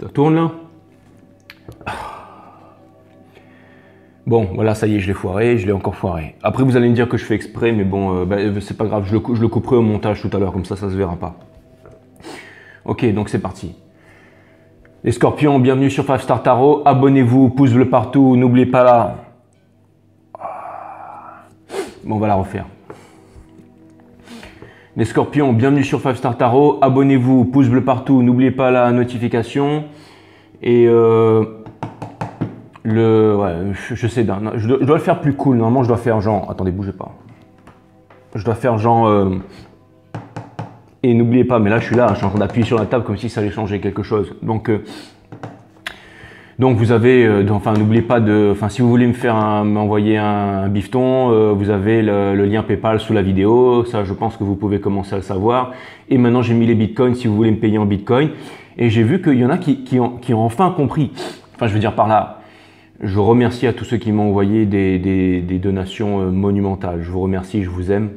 Ça tourne là? Bon, voilà, ça y est, je l'ai foiré, je l'ai encore foiré. Après, vous allez me dire que je fais exprès, mais bon, c'est pas grave, je le couperai au montage tout à l'heure, comme ça se verra pas. Ok, donc c'est parti. Les scorpions, bienvenue sur 5 Star Tarot. Abonnez-vous, pouce bleu partout, n'oubliez pas là. Bon, on va la refaire. Les scorpions, bienvenue sur 5 Star Tarot. Abonnez-vous, pouce bleu partout, n'oubliez pas la notification. Et je sais, je dois le faire plus cool. Normalement, je dois faire genre. Attendez, bougez pas. Je dois faire genre. Et n'oubliez pas, mais là, je suis là, je suis en train d'appuyer sur la table comme si ça allait changer quelque chose. Donc vous avez, enfin, n'oubliez pas de. Enfin, si vous voulez m'envoyer un bifton, vous avez le lien PayPal sous la vidéo. Ça, je pense que vous pouvez commencer à le savoir. Et maintenant, j'ai mis les bitcoins si vous voulez me payer en bitcoin. Et j'ai vu qu'il y en a qui ont enfin compris. Enfin, je veux dire par là. Je remercie à tous ceux qui m'ont envoyé des donations monumentales. Je vous remercie, je vous aime.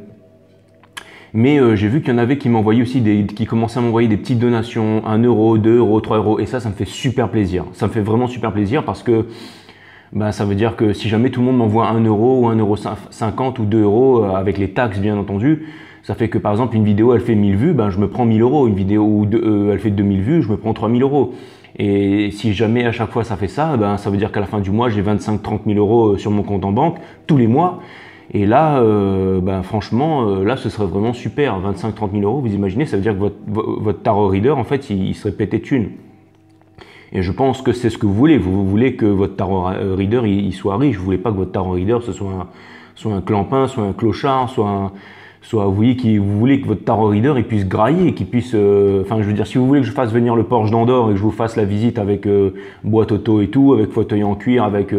Mais j'ai vu qu'il y en avait qui m'envoyaient aussi qui commençaient à m'envoyer des petites donations, 1 euro, 2 euros, 3 euros. Et ça me fait super plaisir. Ça me fait vraiment super plaisir parce que ça veut dire que si jamais tout le monde m'envoie 1 euro ou 1,50 € ou 2 euros, avec les taxes bien entendu, ça fait que par exemple une vidéo elle fait 1000 vues, je me prends 1000 euros. Une vidéo elle fait 2000 vues, je me prends 3000 euros. Et si jamais à chaque fois ça fait ça, ça veut dire qu'à la fin du mois, j'ai 25-30 000 euros sur mon compte en banque, tous les mois. Et là, franchement, là, ce serait vraiment super. 25-30 000 euros, vous imaginez, ça veut dire que votre tarot reader, en fait, il serait pété de thunes. Et je pense que c'est ce que vous voulez. Vous voulez que votre tarot reader, il soit riche. Vous voulez pas que votre tarot reader, ce soit un clampin, soit un clochard, soit vous voulez que votre tarot reader il puisse grailler, qu'il puisse, enfin je veux dire, si vous voulez que je fasse venir le Porsche d'Andorre et que je vous fasse la visite avec boîte auto et tout, avec fauteuil en cuir, avec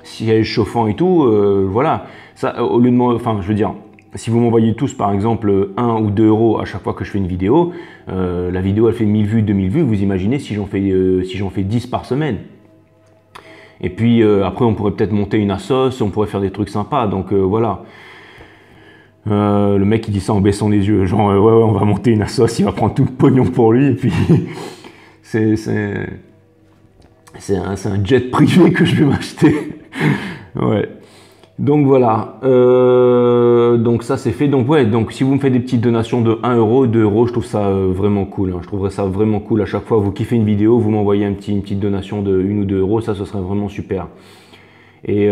siège chauffant et tout, voilà. Ça, au lieu de enfin je veux dire, si vous m'envoyez tous par exemple 1 ou 2 euros à chaque fois que je fais une vidéo, la vidéo elle fait 1000 vues, 2000 vues, vous imaginez si j'en fais 10 par semaine. Et puis après on pourrait peut-être monter une assoce, on pourrait faire des trucs sympas, donc voilà. Le mec il dit ça en baissant les yeux, genre ouais on va monter une assoce, il va prendre tout le pognon pour lui et puis c'est un jet privé que je vais m'acheter. Ouais. Donc voilà, donc ça c'est fait. Donc ouais, donc si vous me faites des petites donations de 1 euro, 2 euros, je trouve ça vraiment cool. Hein. Je trouverais ça vraiment cool à chaque fois. Vous kiffez une vidéo, vous m'envoyez une petite donation de 1 ou 2 euros, ça ce serait vraiment super. Et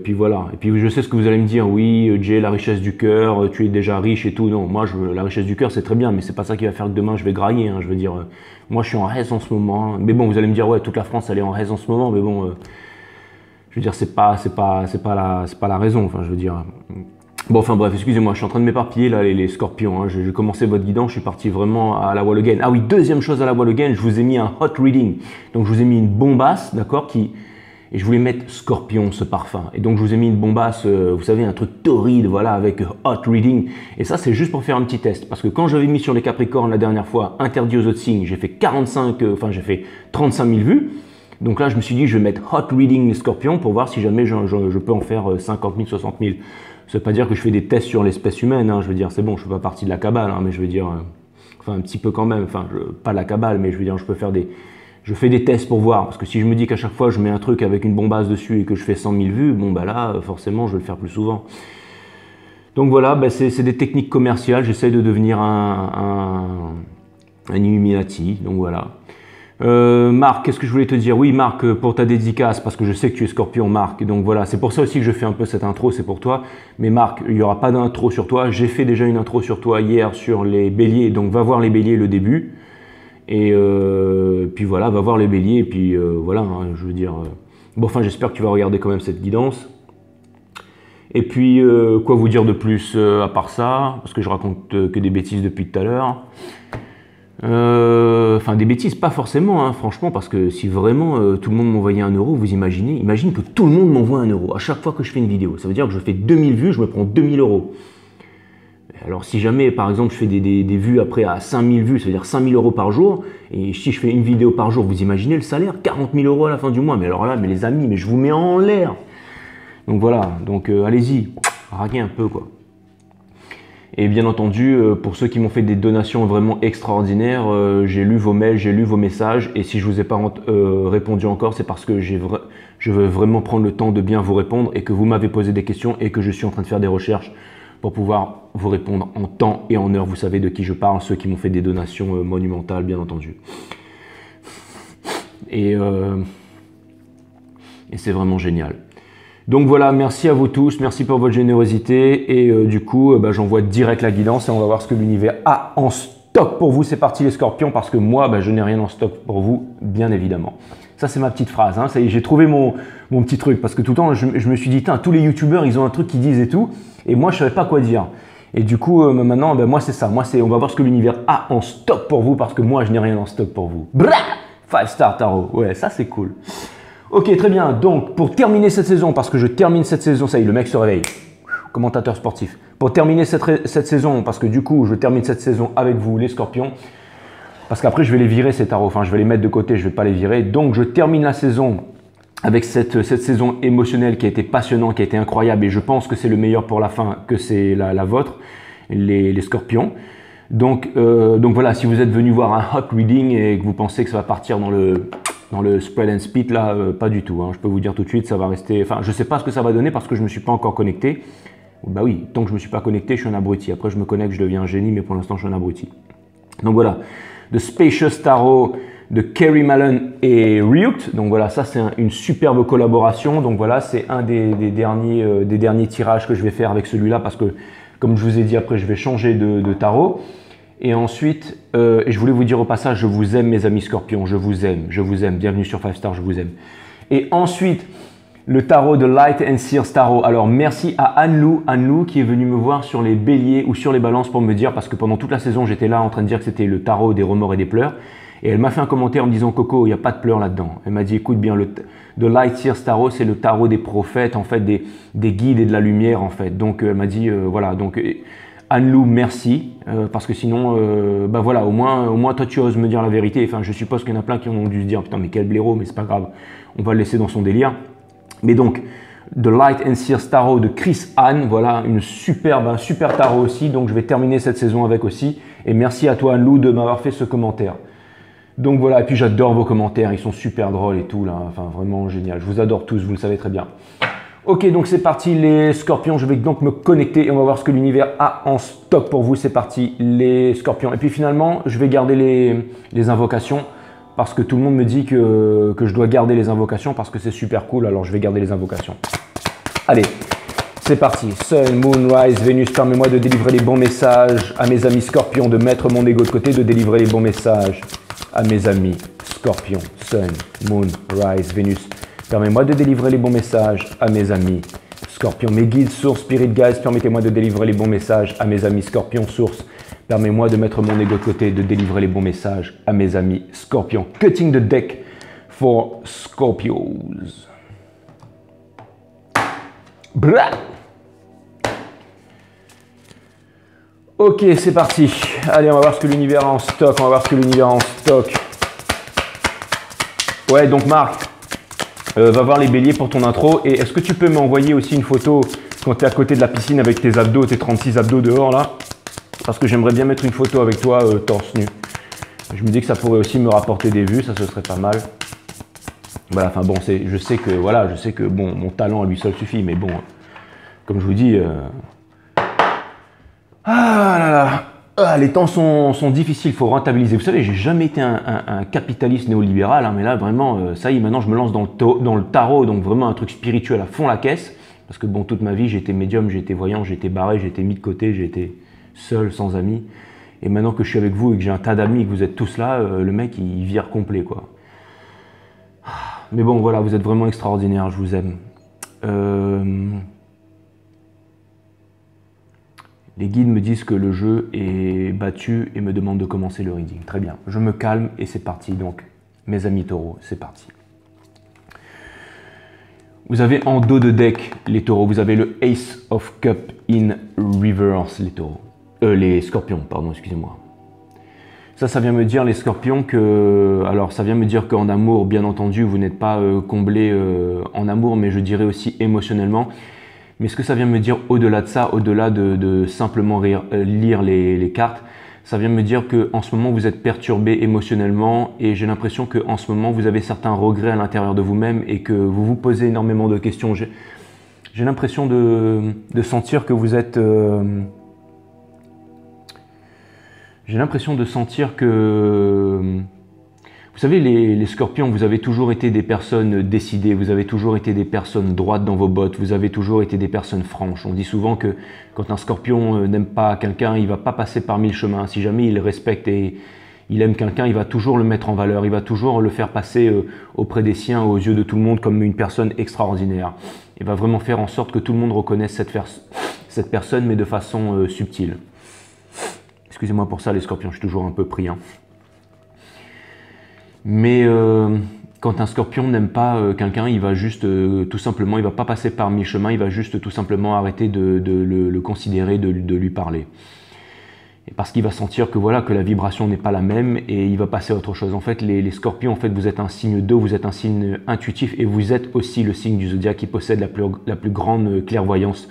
puis voilà. Et puis je sais ce que vous allez me dire. Oui, Jay, la richesse du cœur, tu es déjà riche et tout. Non, moi la richesse du cœur c'est très bien, mais c'est pas ça qui va faire que demain je vais grailler. Hein. Je veux dire, moi je suis en reste en ce moment. Hein. Mais bon, vous allez me dire ouais, toute la France elle est en reste en ce moment, mais bon. Je veux dire, c'est pas la raison. Enfin, je veux dire. Bon, enfin bref, excusez-moi, je suis en train de m'éparpiller là, les scorpions. Hein. J'ai commencé votre guidance, je suis parti vraiment à la wall again. Ah oui, deuxième chose à la wall again, je vous ai mis un hot reading. Donc, je vous ai mis une bombasse, d'accord, et je voulais mettre scorpion, ce parfum. Et donc, je vous ai mis une bombasse, vous savez, un truc torride, voilà, avec hot reading. Et ça, c'est juste pour faire un petit test. Parce que quand j'avais mis sur les Capricornes la dernière fois, interdit aux autres signes, j'ai fait 35 000 vues. Donc là, je me suis dit, je vais mettre hot reading les scorpions pour voir si jamais je peux en faire 50 000, 60 000. Ça veut pas dire que je fais des tests sur l'espèce humaine. Hein. Je veux dire, c'est bon, je fais pas partie de la cabale, hein, mais je veux dire, enfin un petit peu quand même. Enfin, pas la cabale, mais je veux dire, je fais des tests pour voir. Parce que si je me dis qu'à chaque fois, je mets un truc avec une bombasse dessus et que je fais 100 000 vues, bon bah là, forcément, je vais le faire plus souvent. Donc voilà, c'est des techniques commerciales. J'essaie de devenir un Illuminati. Donc voilà. Marc, qu'est-ce que je voulais te dire? Oui, Marc, pour ta dédicace, parce que je sais que tu es scorpion, Marc. Donc voilà, c'est pour ça aussi que je fais un peu cette intro, c'est pour toi. Mais Marc, il n'y aura pas d'intro sur toi. J'ai fait déjà une intro sur toi hier sur les béliers. Donc va voir les béliers le début. Et puis voilà, va voir les béliers. Et puis voilà, hein, je veux dire. Bon, enfin, j'espère que tu vas regarder quand même cette guidance. Et puis, quoi vous dire de plus à part ça? Parce que je raconte que des bêtises depuis tout à l'heure. Enfin des bêtises, pas forcément, hein, franchement, parce que si vraiment tout le monde m'envoyait 1 euro, vous imaginez que tout le monde m'envoie 1 euro à chaque fois que je fais une vidéo. Ça veut dire que je fais 2000 vues, je me prends 2000 euros. Alors si jamais, par exemple, je fais des vues après à 5000 vues, ça veut dire 5000 euros par jour, et si je fais une vidéo par jour, vous imaginez le salaire, 40 000 euros à la fin du mois. Mais alors là, mais les amis, mais je vous mets en l'air. Donc voilà, donc allez-y, raquez un peu quoi. Et bien entendu, pour ceux qui m'ont fait des donations vraiment extraordinaires, j'ai lu vos mails, j'ai lu vos messages. Et si je vous ai pas répondu encore, c'est parce que je veux vraiment prendre le temps de bien vous répondre et que vous m'avez posé des questions et que je suis en train de faire des recherches pour pouvoir vous répondre en temps et en heure. Vous savez de qui je parle, ceux qui m'ont fait des donations monumentales, bien entendu. Et c'est vraiment génial. Donc voilà, merci à vous tous, merci pour votre générosité et du coup, j'envoie direct la guidance et on va voir ce que l'univers a en stock pour vous. C'est parti les scorpions parce que moi, je n'ai rien en stock pour vous, bien évidemment. Ça, c'est ma petite phrase. Hein. Ça y est, j'ai trouvé mon petit truc parce que tout le temps, je me suis dit, tous les youtubeurs, ils ont un truc qu'ils disent et tout et moi, je savais pas quoi dire. Et du coup, maintenant, moi, c'est ça. Moi, on va voir ce que l'univers a en stock pour vous parce que moi, je n'ai rien en stock pour vous. Bra 5 star tarot. Ouais, ça, c'est cool. Ok, très bien. Donc, pour terminer cette saison, parce que je termine cette saison, ça y est, le mec se réveille. Commentateur sportif. Pour terminer cette saison, parce que du coup, je termine cette saison avec vous, les scorpions. Parce qu'après, je vais les virer, ces tarots. Enfin, je vais les mettre de côté, je ne vais pas les virer. Donc, je termine la saison avec cette saison émotionnelle qui a été passionnante, qui a été incroyable. Et je pense que c'est le meilleur pour la fin, que c'est la vôtre, les scorpions. Donc voilà, si vous êtes venu voir un hot reading et que vous pensez que ça va partir dans le spread and spit, là, pas du tout. Hein. Je peux vous dire tout de suite, ça va rester... Enfin, je ne sais pas ce que ça va donner parce que je ne me suis pas encore connecté. Bah oui, tant que je ne me suis pas connecté, je suis un abruti. Après, je me connecte, je deviens un génie, mais pour l'instant, je suis un abruti. Donc voilà, The Spacious Tarot de Kerry Mallon et Ryuk. Donc voilà, ça, c'est une superbe collaboration. Donc voilà, c'est un des derniers tirages que je vais faire avec celui-là parce que, comme je vous ai dit, après, je vais changer de tarot. Et ensuite, et je voulais vous dire au passage, je vous aime mes amis scorpions, je vous aime, bienvenue sur 5 Star, je vous aime. Et ensuite, le tarot de Light and Sears Tarot. Alors merci à Anne-Lou qui est venue me voir sur les béliers ou sur les balances pour me dire, parce que pendant toute la saison, j'étais là en train de dire que c'était le tarot des remords et des pleurs. Et elle m'a fait un commentaire en me disant, Coco, il n'y a pas de pleurs là-dedans. Elle m'a dit, écoute bien, de Light Sears Tarot, c'est le tarot des prophètes, en fait, des guides et de la lumière, en fait. Donc elle m'a dit, voilà, donc... Anne-Lou, merci, parce que sinon, voilà, au moins toi tu oses me dire la vérité. Enfin, je suppose qu'il y en a plein qui ont dû se dire, putain, mais quel blaireau, mais c'est pas grave, on va le laisser dans son délire. Mais donc, The Light and Sears Tarot de Chris Anne, voilà, un super tarot aussi, donc je vais terminer cette saison avec aussi. Et merci à toi Anne-Lou de m'avoir fait ce commentaire. Donc voilà, et puis j'adore vos commentaires, ils sont super drôles et tout, là, enfin vraiment génial. Je vous adore tous, vous le savez très bien. Ok, donc c'est parti les scorpions, je vais donc me connecter et on va voir ce que l'univers a en stock pour vous. C'est parti les scorpions. Et puis finalement, je vais garder les invocations parce que tout le monde me dit que je dois garder les invocations parce que c'est super cool, alors je vais garder les invocations. Allez, c'est parti. Sun, Moon, Rise, Vénus, permets-moi de délivrer les bons messages à mes amis scorpions, de mettre mon ego de côté, de délivrer les bons messages à mes amis scorpions. Sun, Moon, Rise, Vénus. Permets-moi de délivrer les bons messages à mes amis scorpions. Mes guides, sources, spirit guides, permettez-moi de délivrer les bons messages à mes amis scorpions, sources. Permets-moi de mettre mon ego de côté, de délivrer les bons messages à mes amis scorpions. Cutting the deck for Scorpios. Blah. Ok, c'est parti. Allez, on va voir ce que l'univers a en stock. Ouais, donc Marc. Va voir les béliers pour ton intro. Et est-ce que tu peux m'envoyer aussi une photo quand tu es à côté de la piscine avec tes abdos, tes 36 abdos dehors là? Parce que j'aimerais bien mettre une photo avec toi torse nu. Je me dis que ça pourrait aussi me rapporter des vues, ça ce serait pas mal. Voilà, enfin bon, je sais que bon, mon talent à lui seul suffit, mais bon, comme je vous dis, ah là là. Ah, les temps sont difficiles, il faut rentabiliser. Vous savez, j'ai jamais été un capitaliste néolibéral, hein, mais là vraiment, ça y est, maintenant je me lance dans le tarot, donc vraiment un truc spirituel à fond la caisse. Parce que bon, toute ma vie, j'ai été médium, j'ai été voyant, j'ai été barré, j'ai été mis de côté, j'ai été seul, sans amis. Et maintenant que je suis avec vous et que j'ai un tas d'amis et que vous êtes tous là, le mec, il vire complet, quoi. Mais bon, voilà, vous êtes vraiment extraordinaires, je vous aime. Les guides me disent que le jeu est battu et me demandent de commencer le reading. Très bien, je me calme et c'est parti. Donc, mes amis taureaux, c'est parti. Vous avez en dos de deck, les taureaux, vous avez le Ace of Cup in reverse, les taureaux. Les scorpions, pardon, excusez-moi. Ça vient me dire, les scorpions, que... Alors, ça vient me dire qu'en amour, bien entendu, vous n'êtes pas comblé en amour, mais je dirais aussi émotionnellement. Mais ce que ça vient me dire au-delà de ça, au-delà de simplement lire les cartes, ça vient me dire qu'en ce moment vous êtes perturbé émotionnellement et j'ai l'impression qu'en ce moment vous avez certains regrets à l'intérieur de vous-même et que vous vous posez énormément de questions. J'ai l'impression de sentir que vous êtes... j'ai l'impression de sentir que... Vous savez, les scorpions, vous avez toujours été des personnes décidées, vous avez toujours été des personnes droites dans vos bottes, vous avez toujours été des personnes franches. On dit souvent que quand un scorpion n'aime pas quelqu'un, il ne va pas passer par 1000 chemins. Si jamais il respecte et il aime quelqu'un, il va toujours le mettre en valeur, il va toujours le faire passer auprès des siens, aux yeux de tout le monde, comme une personne extraordinaire. Il va vraiment faire en sorte que tout le monde reconnaisse cette personne, mais de façon subtile. Excusez-moi pour ça, les scorpions, je suis toujours un peu pris. Mais quand un scorpion n'aime pas quelqu'un, il va juste tout simplement, il va pas passer par 1000 chemins, il va juste tout simplement arrêter de le considérer, de lui parler. Et parce qu'il va sentir que voilà, que la vibration n'est pas la même et il va passer à autre chose. En fait, les scorpions, en fait, vous êtes un signe d'eau, vous êtes un signe intuitif et vous êtes aussi le signe du zodiaque qui possède la plus grande clairvoyance,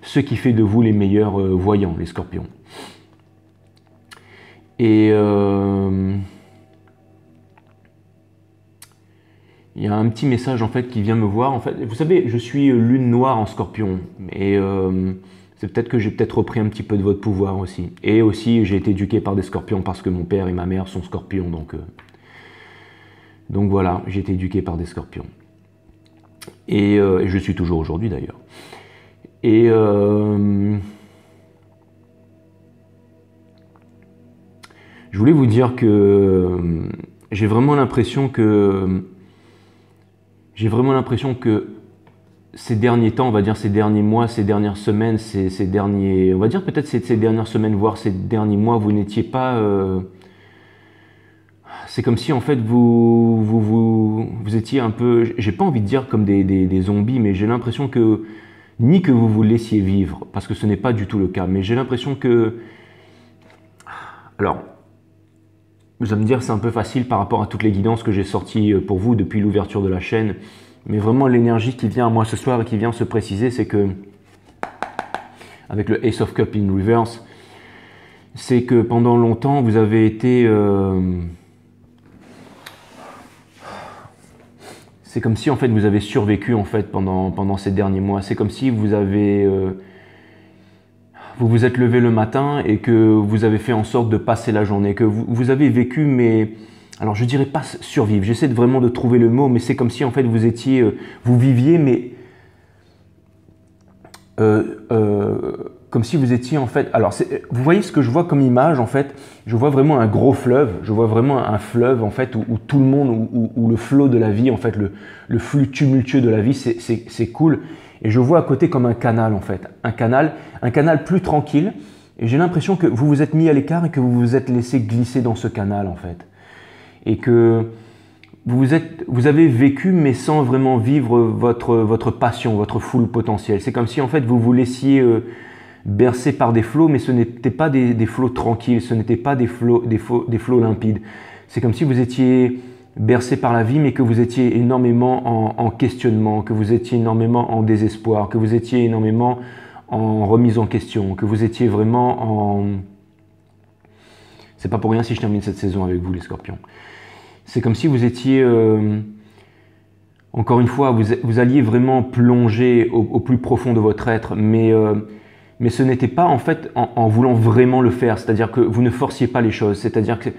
ce qui fait de vous les meilleurs voyants, les scorpions. Et il y a un petit message en fait qui vient me voir. En fait, vous savez, je suis lune noire en scorpion. Et c'est peut-être que j'ai repris un petit peu de votre pouvoir aussi. Et aussi, j'ai été éduqué par des scorpions parce que mon père et ma mère sont scorpions. Donc voilà, j'ai été éduqué par des scorpions. Et je suis toujours aujourd'hui d'ailleurs. Et je voulais vous dire que j'ai vraiment l'impression que ces derniers temps, on va dire ces derniers mois, ces dernières semaines, on va dire peut-être ces dernières semaines, voire ces derniers mois, vous n'étiez pas... c'est comme si en fait vous étiez un peu, j'ai pas envie de dire comme des zombies, mais j'ai l'impression que, ni que vous vous laissiez vivre, parce que ce n'est pas du tout le cas, mais j'ai l'impression que... Alors, vous allez me dire c'est un peu facile par rapport à toutes les guidances que j'ai sorties pour vous depuis l'ouverture de la chaîne. Mais vraiment l'énergie qui vient à moi ce soir et qui vient se préciser, c'est que avec le Ace of Cups in Reverse, c'est que pendant longtemps vous avez été... c'est comme si en fait vous avez survécu en fait pendant ces derniers mois. C'est comme si vous avez... vous vous êtes levé le matin et que vous avez fait en sorte de passer la journée, que vous avez vécu, mais alors je dirais pas survivre, j'essaie vraiment de trouver le mot, mais c'est comme si en fait vous viviez, mais comme si vous étiez en fait, alors vous voyez ce que je vois comme image en fait, je vois vraiment un gros fleuve, je vois vraiment un fleuve en fait où tout le monde, où le flot de la vie en fait, le flux tumultueux de la vie, c'est cool. Et je vois à côté comme un canal en fait, un canal plus tranquille. Et j'ai l'impression que vous vous êtes mis à l'écart et que vous vous êtes laissé glisser dans ce canal en fait. Et que vous avez vécu mais sans vraiment vivre votre passion, votre full potentiel. C'est comme si en fait vous vous laissiez bercer par des flots, mais ce n'étaient pas des flots tranquilles, ce n'étaient pas des flots limpides. C'est comme si vous étiez bercé par la vie, mais que vous étiez énormément en questionnement, que vous étiez énormément en désespoir, que vous étiez énormément en remise en question, que vous étiez vraiment en... C'est pas pour rien si je termine cette saison avec vous, les scorpions. C'est comme si vous étiez... encore une fois, vous alliez vraiment plonger au plus profond de votre être, mais ce n'était pas en fait en voulant vraiment le faire, c'est-à-dire que vous ne forciez pas les choses, c'est-à-dire que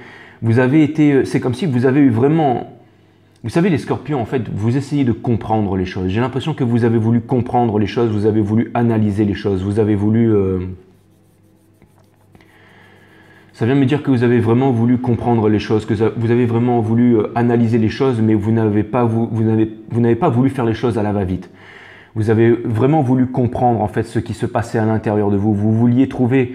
vous avez été, c'est comme si vous avez eu vraiment, vous savez les scorpions en fait, vous essayez de comprendre les choses. J'ai l'impression que vous avez voulu comprendre les choses, vous avez voulu analyser les choses, vous avez voulu, ça vient me dire que vous avez vraiment voulu comprendre les choses, que vous avez vraiment voulu analyser les choses, mais vous n'avez pas voulu faire les choses à la va-vite. Vous avez vraiment voulu comprendre en fait ce qui se passait à l'intérieur de vous. Vous vouliez trouver,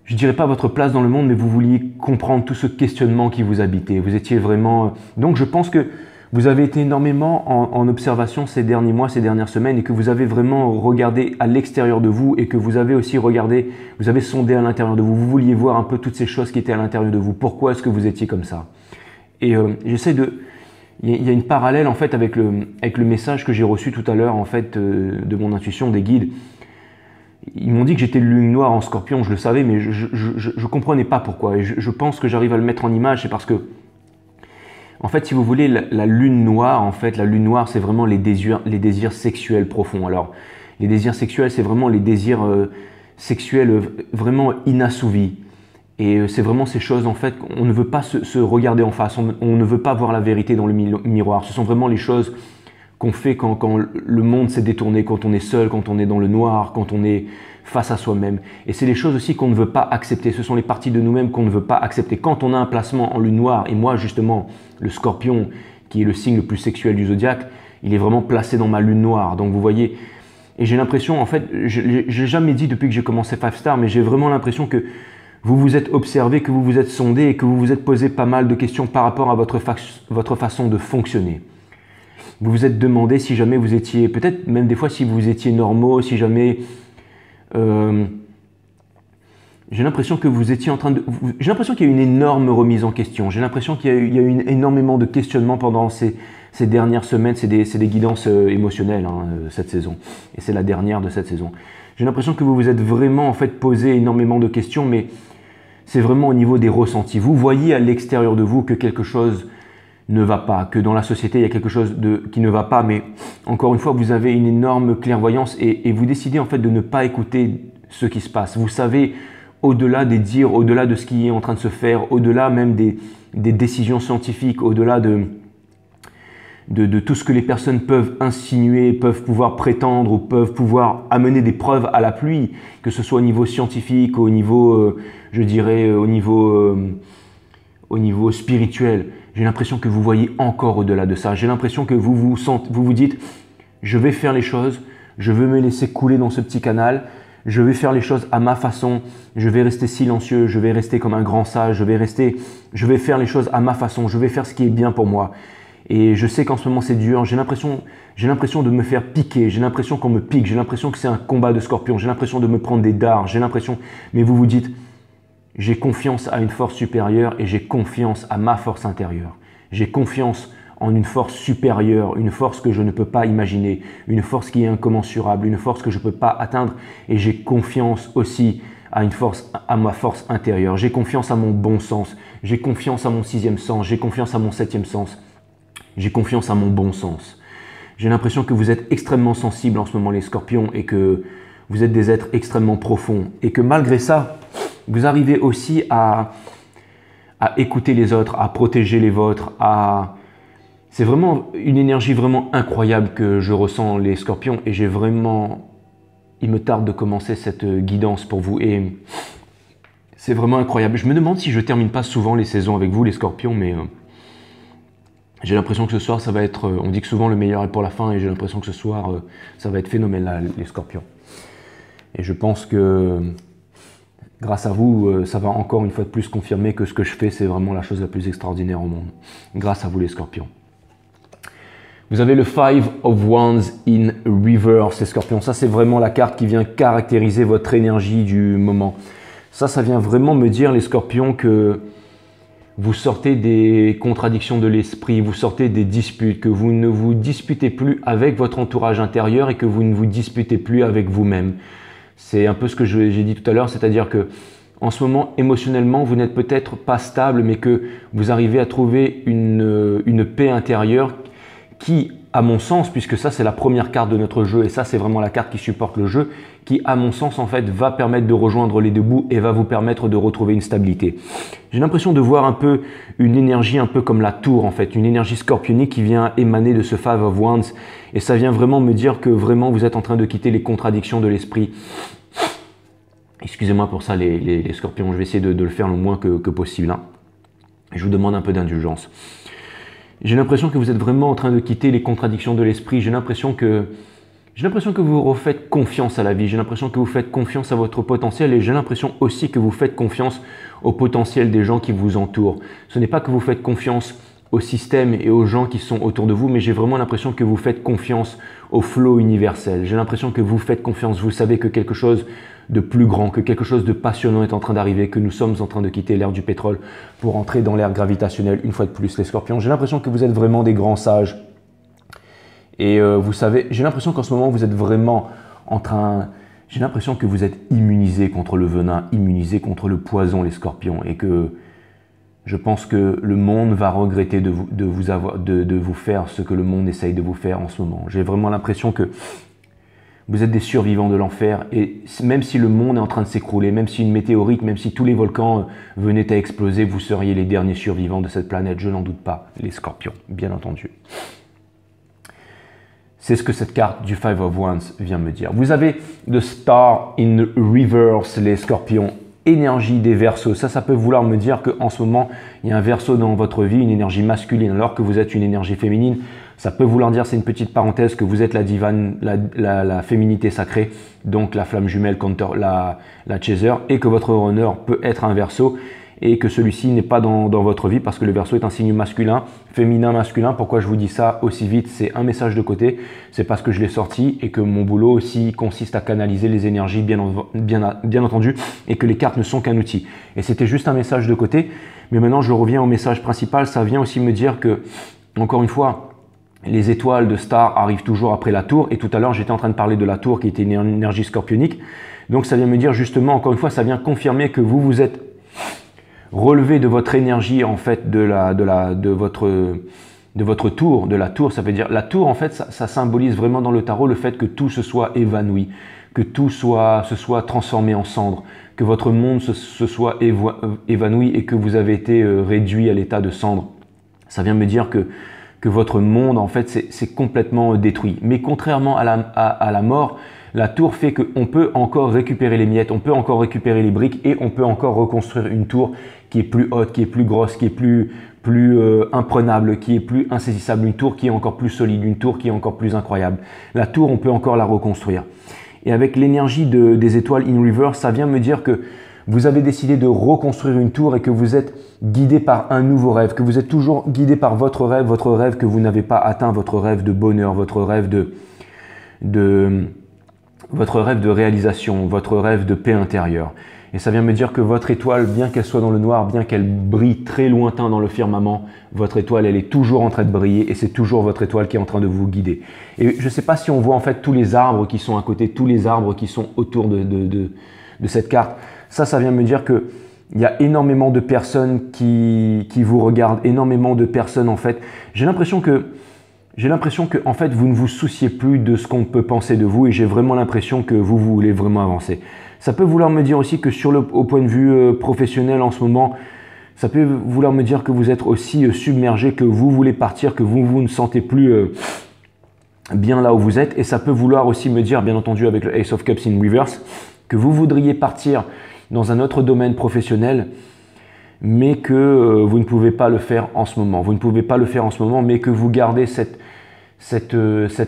je dirais pas votre place dans le monde, mais vous vouliez comprendre tout ce questionnement qui vous habitait. Vous étiez vraiment... Donc je pense que vous avez été énormément en observation ces derniers mois, ces dernières semaines, et que vous avez vraiment regardé à l'extérieur de vous et que vous avez aussi regardé, vous avez sondé à l'intérieur de vous. Vous vouliez voir un peu toutes ces choses qui étaient à l'intérieur de vous. Pourquoi est-ce que vous étiez comme ça? Et il y a une parallèle en fait avec le message que j'ai reçu tout à l'heure en fait de mon intuition, des guides. Ils m'ont dit que j'étais le lune noire en Scorpion, je le savais, mais je comprenais pas pourquoi. Et je pense que j'arrive à le mettre en image, c'est parce que, en fait, si vous voulez, la lune noire, en fait, la lune noire, c'est vraiment les désirs sexuels profonds. Alors, les désirs sexuels, c'est vraiment les désirs sexuels vraiment inassouvis. Et c'est vraiment ces choses, en fait, on ne veut pas se regarder en face, on ne veut pas voir la vérité dans le miroir. Ce sont vraiment les choses qu'on fait quand le monde s'est détourné, quand on est seul, quand on est dans le noir, quand on est face à soi-même. Et c'est les choses aussi qu'on ne veut pas accepter. Ce sont les parties de nous-mêmes qu'on ne veut pas accepter. Quand on a un placement en lune noire, et moi justement, le Scorpion, qui est le signe le plus sexuel du zodiaque, il est vraiment placé dans ma lune noire. Donc vous voyez, et j'ai l'impression, en fait, je n'ai jamais dit depuis que j'ai commencé 5 Star, mais j'ai vraiment l'impression que vous vous êtes observé, que vous vous êtes sondé et que vous vous êtes posé pas mal de questions par rapport à votre façon de fonctionner. Vous vous êtes demandé si jamais vous étiez, peut-être même des fois si vous étiez normaux, si jamais... j'ai l'impression que vous étiez en train de... J'ai l'impression qu'il y a eu une énorme remise en question. J'ai l'impression qu'il y a eu énormément de questionnements pendant ces dernières semaines. C'est des guidances émotionnelles, hein, cette saison. Et c'est la dernière de cette saison. J'ai l'impression que vous vous êtes vraiment en fait posé énormément de questions, mais c'est vraiment au niveau des ressentis. Vous voyez à l'extérieur de vous que quelque chose ne va pas, que dans la société il y a quelque chose qui ne va pas, mais encore une fois vous avez une énorme clairvoyance et vous décidez en fait de ne pas écouter ce qui se passe. Vous savez au-delà des dires, au-delà de ce qui est en train de se faire, au-delà même des décisions scientifiques, au-delà de tout ce que les personnes peuvent insinuer, peuvent pouvoir prétendre ou peuvent pouvoir amener des preuves à la pluie, que ce soit au niveau scientifique, au niveau, je dirais, au niveau spirituel. J'ai l'impression que vous voyez encore au-delà de ça. J'ai l'impression que vous vous dites, je vais faire les choses, je veux me laisser couler dans ce petit canal, je vais faire les choses à ma façon, je vais rester silencieux, je vais rester comme un grand sage, je vais faire les choses à ma façon, je vais faire ce qui est bien pour moi. Et je sais qu'en ce moment c'est dur, j'ai l'impression de me faire piquer, j'ai l'impression qu'on me pique, j'ai l'impression que c'est un combat de scorpion, j'ai l'impression de me prendre des dards, j'ai l'impression, mais vous vous dites, j'ai confiance à une force supérieure et j'ai confiance à ma force intérieure. J'ai confiance en une force supérieure, une force que je ne peux pas imaginer, une force qui est incommensurable, une force que je ne peux pas atteindre. Et j'ai confiance aussi à ma force intérieure. J'ai confiance à mon bon sens. J'ai confiance à mon 6e sens. J'ai confiance à mon 7e sens. J'ai confiance à mon bon sens. J'ai l'impression que vous êtes extrêmement sensibles en ce moment les scorpions et que vous êtes des êtres extrêmement profonds. Et que malgré ça, vous arrivez aussi à écouter les autres, à protéger les vôtres, C'est vraiment une énergie vraiment incroyable que je ressens les scorpions et il me tarde de commencer cette guidance pour vous et c'est vraiment incroyable. Je me demande si je termine pas souvent les saisons avec vous les scorpions, mais j'ai l'impression que ce soir ça va être, on dit que souvent le meilleur est pour la fin et j'ai l'impression que ce soir ça va être phénoménal les scorpions. Et je pense que grâce à vous, ça va encore une fois de plus confirmer que ce que je fais, c'est vraiment la chose la plus extraordinaire au monde. Grâce à vous les scorpions. Vous avez le 5 of Wands in Reverse, les scorpions. Ça, c'est vraiment la carte qui vient caractériser votre énergie du moment. Ça vient vraiment me dire, les scorpions, que vous sortez des contradictions de l'esprit, vous sortez des disputes, que vous ne vous disputez plus avec votre entourage intérieur et que vous ne vous disputez plus avec vous-même. C'est un peu ce que j'ai dit tout à l'heure, c'est-à-dire que en ce moment, émotionnellement, vous n'êtes peut-être pas stable, mais que vous arrivez à trouver une paix intérieure qui, à mon sens, puisque ça c'est la première carte de notre jeu, et ça c'est vraiment la carte qui supporte le jeu, qui à mon sens en fait va permettre de rejoindre les deux bouts et va vous permettre de retrouver une stabilité. J'ai l'impression de voir un peu une énergie un peu comme la tour en fait, une énergie scorpionique qui vient émaner de ce 5 of Wands, et ça vient vraiment me dire que vraiment vous êtes en train de quitter les contradictions de l'esprit. Excusez-moi pour ça les scorpions, je vais essayer de le faire le moins que possible. Hein. Je vous demande un peu d'indulgence. J'ai l'impression que vous êtes vraiment en train de quitter les contradictions de l'esprit. J'ai l'impression que vous refaites confiance à la vie. J'ai l'impression que vous faites confiance à votre potentiel et j'ai l'impression aussi que vous faites confiance au potentiel des gens qui vous entourent. Ce n'est pas que vous faites confiance au système et aux gens qui sont autour de vous, mais j'ai vraiment l'impression que vous faites confiance au flow universel. J'ai l'impression que vous faites confiance, vous savez que quelque chose de plus grand, que quelque chose de passionnant est en train d'arriver, que nous sommes en train de quitter l'ère du pétrole pour entrer dans l'ère gravitationnelle une fois de plus, les scorpions. J'ai l'impression que vous êtes vraiment des grands sages. Et vous savez, j'ai l'impression qu'en ce moment, vous êtes vraiment en train... J'ai l'impression que vous êtes immunisés contre le venin, immunisés contre le poison, les scorpions. Et que je pense que le monde va regretter de vous faire ce que le monde essaye de vous faire en ce moment. J'ai vraiment l'impression que vous êtes des survivants de l'enfer. Et même si le monde est en train de s'écrouler, même si une météorite, même si tous les volcans venaient à exploser, vous seriez les derniers survivants de cette planète. Je n'en doute pas, les scorpions, bien entendu. C'est ce que cette carte du Five of Wands vient me dire. Vous avez The Star in Reverse, les scorpions, énergie des Verseaux. Ça peut vouloir me dire qu'en ce moment, il y a un Verseau dans votre vie, une énergie masculine, alors que vous êtes une énergie féminine. Ça peut vouloir dire, c'est une petite parenthèse, que vous êtes la divine, la féminité sacrée, donc la flamme jumelle contre la chaser, et que votre honneur peut être un Verseau, et que celui-ci n'est pas dans votre vie parce que le Verseau est un signe masculin, féminin, masculin. Pourquoi je vous dis ça aussi vite? C'est un message de côté, c'est parce que je l'ai sorti et que mon boulot aussi consiste à canaliser les énergies bien entendu et que les cartes ne sont qu'un outil. Et c'était juste un message de côté, mais maintenant je reviens au message principal. Ça vient aussi me dire que, encore une fois, les étoiles de Star arrivent toujours après la tour, et tout à l'heure j'étais en train de parler de la tour qui était une énergie scorpionique. Donc ça vient me dire justement, encore une fois, ça vient confirmer que vous êtes relevé de votre énergie en fait de votre tour, de la tour. Ça veut dire la tour en fait ça symbolise vraiment dans le tarot le fait que tout se soit évanoui, que tout se soit transformé en cendres, que votre monde se soit évanoui et que vous avez été réduit à l'état de cendre. Ça vient me dire que votre monde en fait c'est complètement détruit. Mais contrairement à la mort, la tour fait qu'on peut encore récupérer les miettes, on peut encore récupérer les briques et on peut encore reconstruire une tour qui est plus haute, qui est plus grosse, qui est plus imprenable, qui est plus insaisissable, une tour qui est encore plus solide, une tour qui est encore plus incroyable. La tour, on peut encore la reconstruire. Et avec l'énergie des étoiles in reverse, ça vient me dire que vous avez décidé de reconstruire une tour et que vous êtes guidé par un nouveau rêve, que vous êtes toujours guidé par votre rêve que vous n'avez pas atteint, votre rêve de bonheur, votre rêve de réalisation, votre rêve de paix intérieure. Et ça vient me dire que votre étoile, bien qu'elle soit dans le noir, bien qu'elle brille très lointain dans le firmament, votre étoile, elle est toujours en train de briller et c'est toujours votre étoile qui est en train de vous guider. Et je ne sais pas si on voit en fait tous les arbres qui sont à côté, tous les arbres qui sont autour de cette carte. Ça vient me dire que il y a énormément de personnes qui vous regardent, énormément de personnes en fait. J'ai l'impression que en fait vous ne vous souciez plus de ce qu'on peut penser de vous et j'ai vraiment l'impression que vous voulez vraiment avancer. Ça peut vouloir me dire aussi que au point de vue professionnel en ce moment, ça peut vouloir me dire que vous êtes aussi submergé, que vous voulez partir, que vous ne sentez plus bien là où vous êtes. Et ça peut vouloir aussi me dire, bien entendu avec le Ace of Cups in Reverse, que vous voudriez partir dans un autre domaine professionnel, mais que vous ne pouvez pas le faire en ce moment. Vous ne pouvez pas le faire en ce moment, mais que vous gardez cette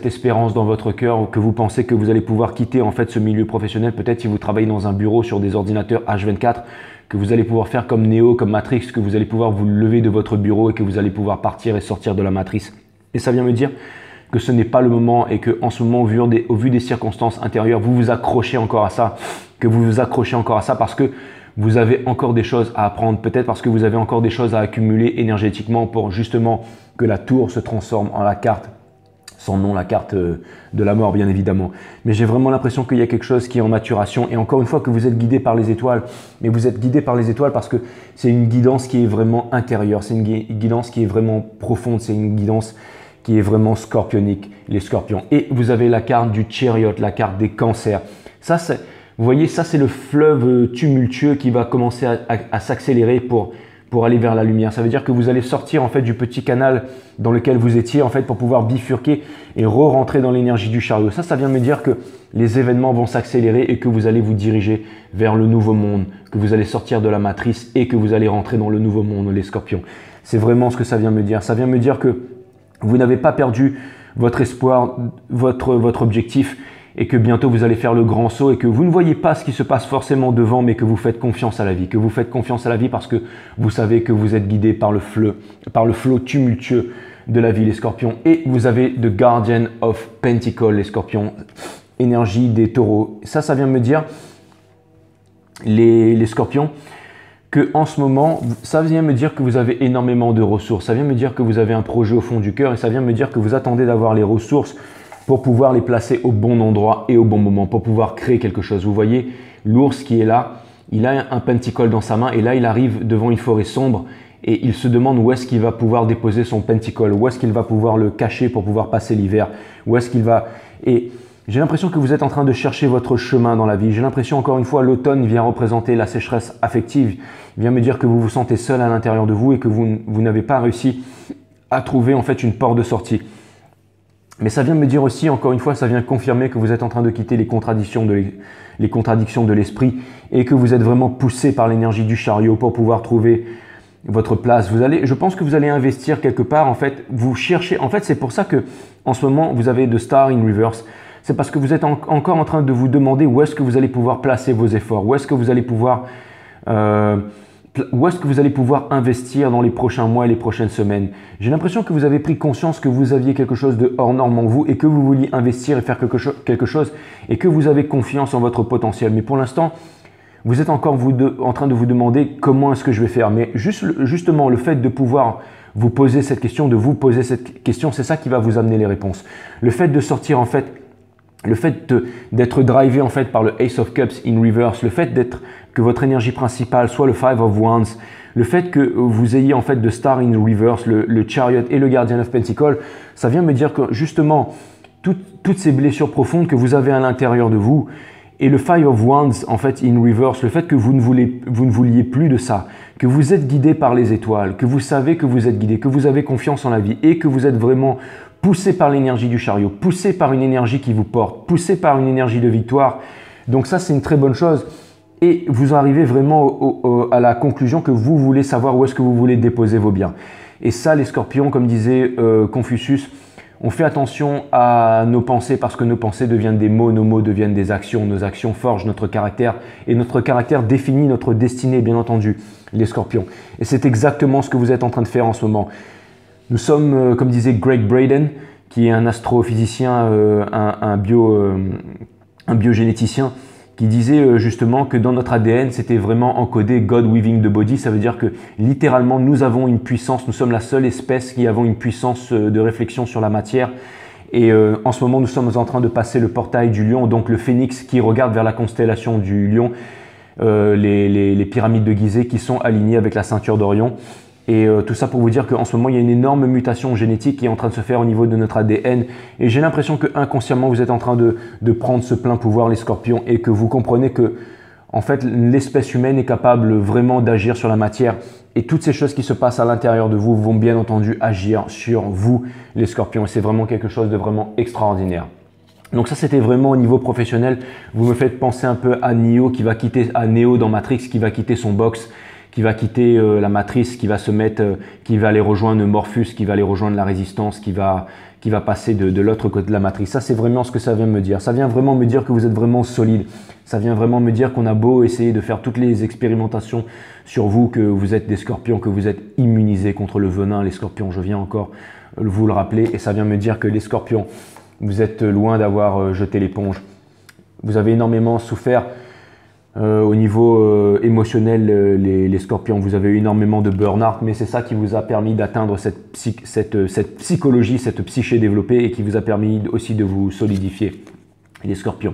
espérance dans votre cœur, que vous pensez que vous allez pouvoir quitter en fait ce milieu professionnel. Peut-être si vous travaillez dans un bureau sur des ordinateurs H24, que vous allez pouvoir faire comme Neo, comme Matrix, que vous allez pouvoir vous lever de votre bureau et que vous allez pouvoir partir et sortir de la matrice. Et ça vient me dire que ce n'est pas le moment et que en ce moment, au vu des circonstances intérieures, vous vous accrochez encore à ça, parce que vous avez encore des choses à apprendre, peut-être parce que vous avez encore des choses à accumuler énergétiquement pour justement que la tour se transforme en la carte. Son nom, la carte de la mort, bien évidemment. Mais j'ai vraiment l'impression qu'il y a quelque chose qui est en maturation. Et encore une fois, que vous êtes guidé par les étoiles. Mais vous êtes guidé par les étoiles parce que c'est une guidance qui est vraiment intérieure. C'est une guidance qui est vraiment profonde. C'est une guidance qui est vraiment scorpionique, les scorpions. Et vous avez la carte du Chariot, la carte des cancers. Ça, vous voyez, ça, c'est le fleuve tumultueux qui va commencer à s'accélérer pour aller vers la lumière. Ça veut dire que vous allez sortir en fait du petit canal dans lequel vous étiez en fait pour pouvoir bifurquer et re-rentrer dans l'énergie du chariot. Ça vient me dire que les événements vont s'accélérer et que vous allez vous diriger vers le nouveau monde, que vous allez sortir de la matrice et que vous allez rentrer dans le nouveau monde, les scorpions. C'est vraiment ce que ça vient me dire. Ça vient me dire que vous n'avez pas perdu votre espoir, votre objectif et que bientôt vous allez faire le grand saut et que vous ne voyez pas ce qui se passe forcément devant, mais que vous faites confiance à la vie, que vous faites confiance à la vie parce que vous savez que vous êtes guidé par le flot tumultueux de la vie, les scorpions. Et vous avez The Guardian of Pentacles, les scorpions, énergie des taureaux. Ça vient me dire, les scorpions, que en ce moment, ça vient me dire que vous avez énormément de ressources. Ça vient me dire que vous avez un projet au fond du cœur et ça vient me dire que vous attendez d'avoir les ressources pour pouvoir les placer au bon endroit et au bon moment, pour pouvoir créer quelque chose. Vous voyez l'ours qui est là, il a un pentacle dans sa main et là il arrive devant une forêt sombre et il se demande où est-ce qu'il va pouvoir déposer son pentacle, où est-ce qu'il va pouvoir le cacher pour pouvoir passer l'hiver, où est-ce qu'il va… Et j'ai l'impression que vous êtes en train de chercher votre chemin dans la vie. J'ai l'impression, encore une fois, l'automne vient représenter la sécheresse affective. Il vient me dire que vous vous sentez seul à l'intérieur de vous et que vous n'avez pas réussi à trouver en fait une porte de sortie. Mais ça vient me dire aussi, encore une fois, ça vient confirmer que vous êtes en train de quitter les contradictions de l'esprit et que vous êtes vraiment poussé par l'énergie du chariot pour pouvoir trouver votre place. Je pense que vous allez investir quelque part. En fait, vous cherchez. En fait, c'est pour ça que en ce moment, vous avez The Star in Reverse. C'est parce que vous êtes encore en train de vous demander où est-ce que vous allez pouvoir placer vos efforts, où est-ce que vous allez pouvoir investir dans les prochains mois et les prochaines semaines. J'ai l'impression que vous avez pris conscience que vous aviez quelque chose de hors norme en vous et que vous vouliez investir et faire quelque chose et que vous avez confiance en votre potentiel. Mais pour l'instant, vous êtes encore en train de vous demander comment est-ce que je vais faire. Mais justement, le fait de pouvoir vous poser cette question, c'est ça qui va vous amener les réponses. Le fait de sortir en fait, le fait d'être drivé en fait par le Ace of Cups in reverse, le fait que votre énergie principale soit le Five of Wands, le fait que vous ayez en fait de Star in reverse, le Chariot et le Guardian of Pentacles, ça vient me dire que justement toutes ces blessures profondes que vous avez à l'intérieur de vous et le Five of Wands en fait in reverse, le fait que vous ne vouliez plus de ça, que vous êtes guidé par les étoiles, que vous savez que vous êtes guidé, que vous avez confiance en la vie et que vous êtes vraiment poussé par l'énergie du chariot, poussé par une énergie qui vous porte, poussé par une énergie de victoire. Donc ça, c'est une très bonne chose. Et vous arrivez vraiment à la conclusion que vous voulez savoir où est-ce que vous voulez déposer vos biens. Et ça, les scorpions, comme disait Confucius, on fait attention à nos pensées parce que nos pensées deviennent des mots, nos mots deviennent des actions, nos actions forgent notre caractère et notre caractère définit notre destinée, bien entendu, les scorpions. Et c'est exactement ce que vous êtes en train de faire en ce moment. Nous sommes, comme disait Greg Braden, qui est un astrophysicien, un biogénéticien, qui disait justement que dans notre ADN, c'était vraiment encodé God weaving the body. Ça veut dire que littéralement, nous avons une puissance, nous sommes la seule espèce qui avons une puissance de réflexion sur la matière. Et en ce moment, nous sommes en train de passer le portail du lion, donc le phénix qui regarde vers la constellation du lion, les pyramides de Gizeh qui sont alignées avec la ceinture d'Orion. Et tout ça pour vous dire qu'en ce moment, il y a une énorme mutation génétique qui est en train de se faire au niveau de notre ADN. Et j'ai l'impression que inconsciemment, vous êtes en train de prendre ce plein pouvoir, les scorpions, et que vous comprenez que en fait, l'espèce humaine est capable vraiment d'agir sur la matière. Et toutes ces choses qui se passent à l'intérieur de vous vont bien entendu agir sur vous, les scorpions. Et c'est vraiment quelque chose de vraiment extraordinaire. Donc ça, c'était vraiment au niveau professionnel. Vous me faites penser un peu à Neo Neo dans Matrix qui va quitter son box, qui va quitter la matrice, qui va aller rejoindre Morpheus, qui va aller rejoindre la résistance, qui va passer de l'autre côté de la matrice. Ça, c'est vraiment ce que ça vient me dire. Ça vient vraiment me dire que vous êtes vraiment solide. Ça vient vraiment me dire qu'on a beau essayer de faire toutes les expérimentations sur vous, que vous êtes des scorpions, que vous êtes immunisés contre le venin, les scorpions. Je viens encore vous le rappeler. Et ça vient me dire que les scorpions, vous êtes loin d'avoir jeté l'éponge. Vous avez énormément souffert. Au niveau émotionnel, les scorpions, vous avez eu énormément de burn-out, mais c'est ça qui vous a permis d'atteindre cette psychologie, cette psyché développée et qui vous a permis aussi de vous solidifier, les scorpions.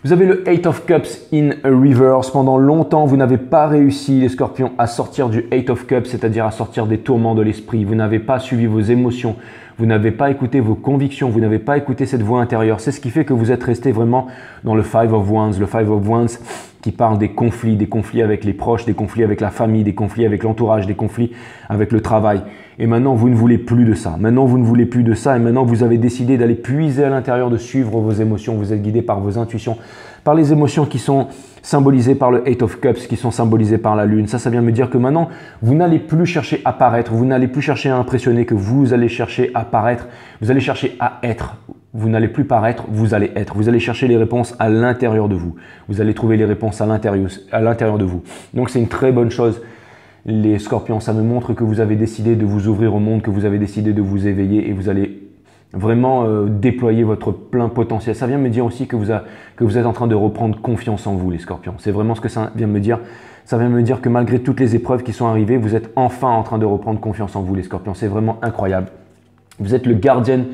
Vous avez le Eight of Cups in reverse. Pendant longtemps, vous n'avez pas réussi, les scorpions, à sortir du Eight of Cups, c'est-à-dire à sortir des tourments de l'esprit. Vous n'avez pas suivi vos émotions, vous n'avez pas écouté vos convictions, vous n'avez pas écouté cette voix intérieure. C'est ce qui fait que vous êtes resté vraiment dans le Five of Wands. Le Five of Wands qui parle des conflits avec les proches, des conflits avec la famille, des conflits avec l'entourage, des conflits avec le travail. Et maintenant, vous ne voulez plus de ça. Maintenant, vous ne voulez plus de ça et maintenant, vous avez décidé d'aller puiser à l'intérieur, de suivre vos émotions. Vous êtes guidé par vos intuitions, par les émotions qui sont symbolisées par le Eight of Cups, qui sont symbolisées par la Lune. Ça vient me dire que maintenant, vous n'allez plus chercher à paraître, vous n'allez plus chercher à impressionner, que vous allez chercher à paraître, vous allez chercher à être. Vous n'allez plus paraître, vous allez être. Vous allez chercher les réponses à l'intérieur de vous. Vous allez trouver les réponses à l'intérieur de vous. Donc c'est une très bonne chose. Les scorpions, ça me montre que vous avez décidé de vous ouvrir au monde, que vous avez décidé de vous éveiller et vous allez vraiment déployer votre plein potentiel. Ça vient me dire aussi que vous êtes en train de reprendre confiance en vous, les scorpions. C'est vraiment ce que ça vient me dire. Ça vient me dire que malgré toutes les épreuves qui sont arrivées, vous êtes enfin en train de reprendre confiance en vous, les scorpions. C'est vraiment incroyable. Vous êtes le Guardian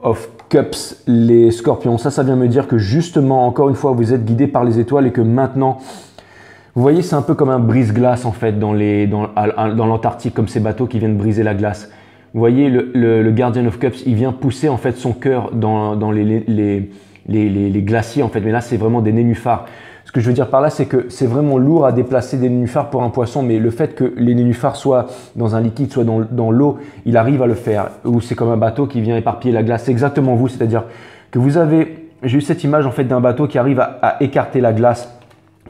of Cups, les scorpions. Ça vient me dire que justement, encore une fois, vous êtes guidé par les étoiles et que maintenant, vous voyez, c'est un peu comme un brise-glace en fait dans l'Antarctique, comme ces bateaux qui viennent briser la glace. Vous voyez, le Guardian of Cups, il vient pousser en fait son cœur dans les glaciers en fait, mais là, c'est vraiment des nénuphars. Ce que je veux dire par là, c'est que c'est vraiment lourd à déplacer des nénuphars pour un poisson, mais le fait que les nénuphars soient dans un liquide, soit dans l'eau, il arrive à le faire. Ou c'est comme un bateau qui vient éparpiller la glace. C'est exactement vous, c'est-à-dire que j'ai eu cette image en fait d'un bateau qui arrive à écarter la glace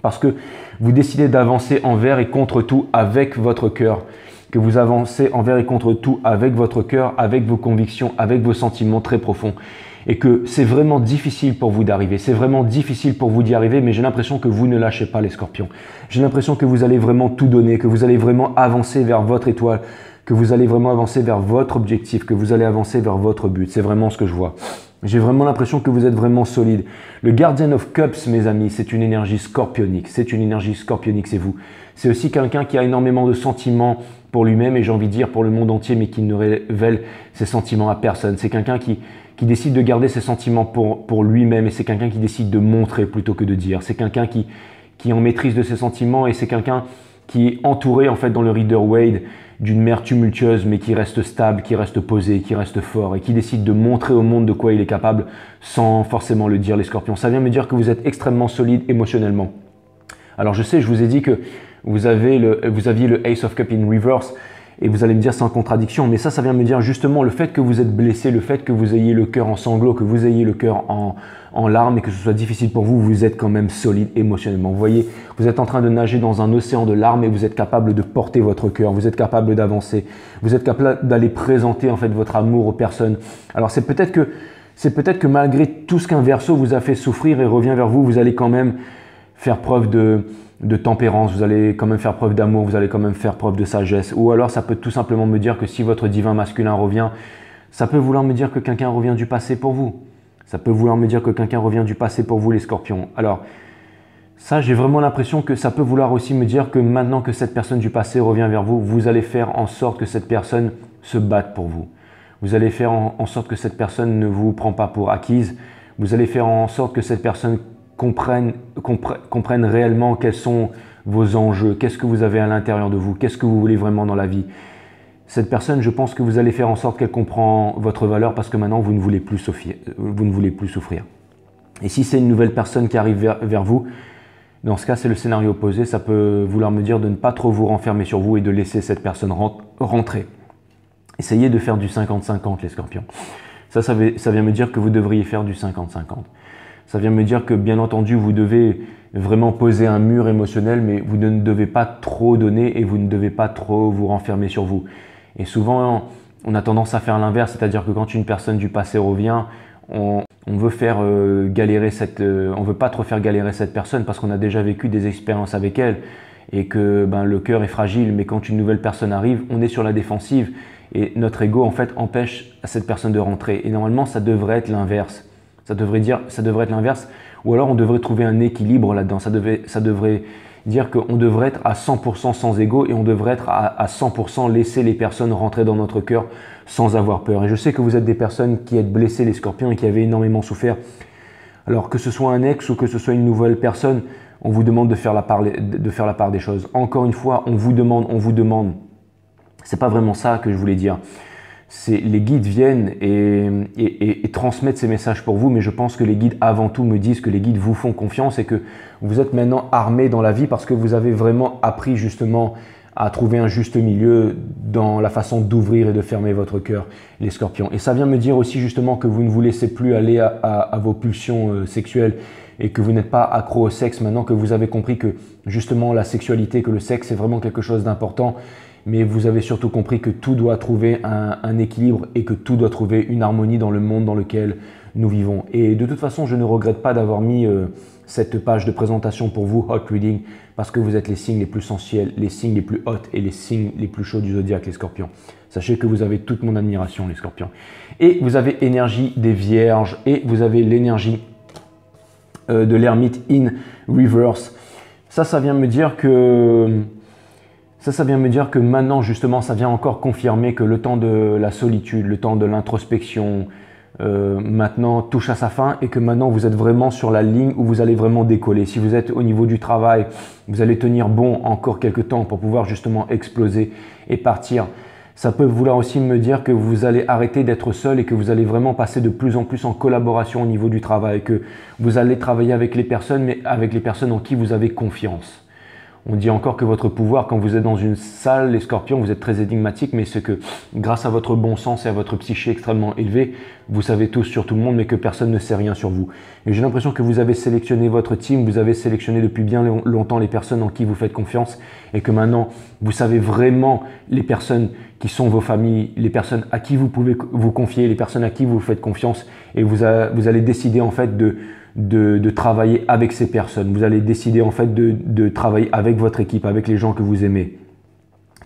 parce que vous décidez d'avancer envers et contre tout avec votre cœur. Que vous avancez envers et contre tout avec votre cœur, avec vos convictions, avec vos sentiments très profonds. Et que c'est vraiment difficile pour vous d'arriver, c'est vraiment difficile pour vous d'y arriver, mais j'ai l'impression que vous ne lâchez pas les scorpions. J'ai l'impression que vous allez vraiment tout donner, que vous allez vraiment avancer vers votre étoile, que vous allez vraiment avancer vers votre objectif, que vous allez avancer vers votre but. C'est vraiment ce que je vois. J'ai vraiment l'impression que vous êtes vraiment solide. Le Guardian of Cups, mes amis, c'est une énergie scorpionique. C'est une énergie scorpionique, c'est vous. C'est aussi quelqu'un qui a énormément de sentiments pour lui-même et j'ai envie de dire pour le monde entier, mais qui ne révèle ses sentiments à personne. C'est quelqu'un qui décide de garder ses sentiments pour lui-même et c'est quelqu'un qui décide de montrer plutôt que de dire. C'est quelqu'un qui est en maîtrise de ses sentiments et c'est quelqu'un qui est entouré en fait dans le Rider-Waite d'une mer tumultueuse mais qui reste stable, qui reste posé, qui reste fort et qui décide de montrer au monde de quoi il est capable sans forcément le dire, les scorpions. Ça vient me dire que vous êtes extrêmement solide émotionnellement. Alors je sais, je vous ai dit que vous aviez le Ace of Cups in reverse et vous allez me dire sans contradiction, mais ça vient me dire justement le fait que vous êtes blessé, le fait que vous ayez le cœur en sanglots, que vous ayez le cœur en larmes et que ce soit difficile pour vous, vous êtes quand même solide émotionnellement. Vous voyez, vous êtes en train de nager dans un océan de larmes et vous êtes capable de porter votre cœur, vous êtes capable d'avancer, vous êtes capable d'aller présenter en fait votre amour aux personnes. Alors c'est peut-être que malgré tout ce qu'un Verseau vous a fait souffrir et revient vers vous, vous allez quand même faire preuve de tempérance, vous allez quand même faire preuve d'amour, vous allez quand même faire preuve de sagesse. Ou alors ça peut tout simplement me dire que si votre divin masculin revient, ça peut vouloir me dire que quelqu'un revient du passé pour vous. Ça peut vouloir me dire que quelqu'un revient du passé pour vous, les scorpions. Alors ça, j'ai vraiment l'impression que ça peut vouloir aussi me dire que maintenant que cette personne du passé revient vers vous, vous allez faire en sorte que cette personne se batte pour vous. Vous allez faire en sorte que cette personne ne vous prend pas pour acquise. Vous allez faire en sorte que cette personne comprennent réellement quels sont vos enjeux, qu'est-ce que vous avez à l'intérieur de vous, qu'est-ce que vous voulez vraiment dans la vie. Cette personne, je pense que vous allez faire en sorte qu'elle comprend votre valeur parce que maintenant, vous ne voulez plus souffrir. Et si c'est une nouvelle personne qui arrive vers vous, dans ce cas, c'est le scénario opposé. Ça peut vouloir me dire de ne pas trop vous renfermer sur vous et de laisser cette personne rentrer. Essayez de faire du 50-50, les scorpions. Ça vient me dire que vous devriez faire du 50-50. Ça vient me dire que, bien entendu, vous devez vraiment poser un mur émotionnel, mais vous ne devez pas trop donner et vous ne devez pas trop vous renfermer sur vous. Et souvent, on a tendance à faire l'inverse, c'est-à-dire que quand une personne du passé revient, on veut faire galérer on veut pas trop faire galérer cette personne parce qu'on a déjà vécu des expériences avec elle et que le cœur est fragile. Mais quand une nouvelle personne arrive, on est sur la défensive et notre ego en fait empêche cette personne de rentrer. Et normalement, ça devrait être l'inverse. Ça devrait être l'inverse, ou alors on devrait trouver un équilibre là-dedans. Ça devrait dire qu'on devrait être à 100% sans ego et on devrait être à 100% laisser les personnes rentrer dans notre cœur sans avoir peur. Et je sais que vous êtes des personnes qui êtes blessées, les scorpions, et qui avaient énormément souffert. Alors que ce soit un ex ou que ce soit une nouvelle personne, on vous demande de faire la part des choses. Encore une fois, on vous demande. C'est pas vraiment ça que je voulais dire. Les guides viennent et transmettent ces messages pour vous, mais je pense que les guides avant tout me disent que les guides vous font confiance et que vous êtes maintenant armés dans la vie parce que vous avez vraiment appris justement à trouver un juste milieu dans la façon d'ouvrir et de fermer votre cœur, les scorpions. Et ça vient me dire aussi justement que vous ne vous laissez plus aller à vos pulsions sexuelles et que vous n'êtes pas accro au sexe maintenant que vous avez compris que justement la sexualité, que le sexe est vraiment quelque chose d'important mais vous avez surtout compris que tout doit trouver un équilibre et que tout doit trouver une harmonie dans le monde dans lequel nous vivons. Et de toute façon, je ne regrette pas d'avoir mis cette page de présentation pour vous, Hot Reading, parce que vous êtes les signes les plus sensuels, les signes les plus hot et les signes les plus chauds du zodiaque, les scorpions. Sachez que vous avez toute mon admiration, les scorpions. Et vous avez énergie des vierges et vous avez l'énergie de l'ermite in reverse. Ça vient me dire que... Ça vient me dire que maintenant, justement, ça vient encore confirmer que le temps de la solitude, le temps de l'introspection, maintenant touche à sa fin et que maintenant vous êtes vraiment sur la ligne où vous allez vraiment décoller. Si vous êtes au niveau du travail, vous allez tenir bon encore quelques temps pour pouvoir justement exploser et partir. Ça peut vouloir aussi me dire que vous allez arrêter d'être seul et que vous allez vraiment passer de plus en plus en collaboration au niveau du travail, que vous allez travailler avec les personnes, mais avec les personnes en qui vous avez confiance. On dit encore que votre pouvoir, quand vous êtes dans une salle, les scorpions, vous êtes très énigmatique, mais c'est que grâce à votre bon sens et à votre psyché extrêmement élevé, vous savez tous sur tout le monde, mais que personne ne sait rien sur vous. Et j'ai l'impression que vous avez sélectionné votre team, vous avez sélectionné depuis bien longtemps les personnes en qui vous faites confiance et que maintenant, vous savez vraiment les personnes qui sont vos familles, les personnes à qui vous pouvez vous confier, les personnes à qui vous faites confiance et vous allez décider en fait de travailler avec ces personnes. Vous allez décider en fait de travailler avec votre équipe, avec les gens que vous aimez.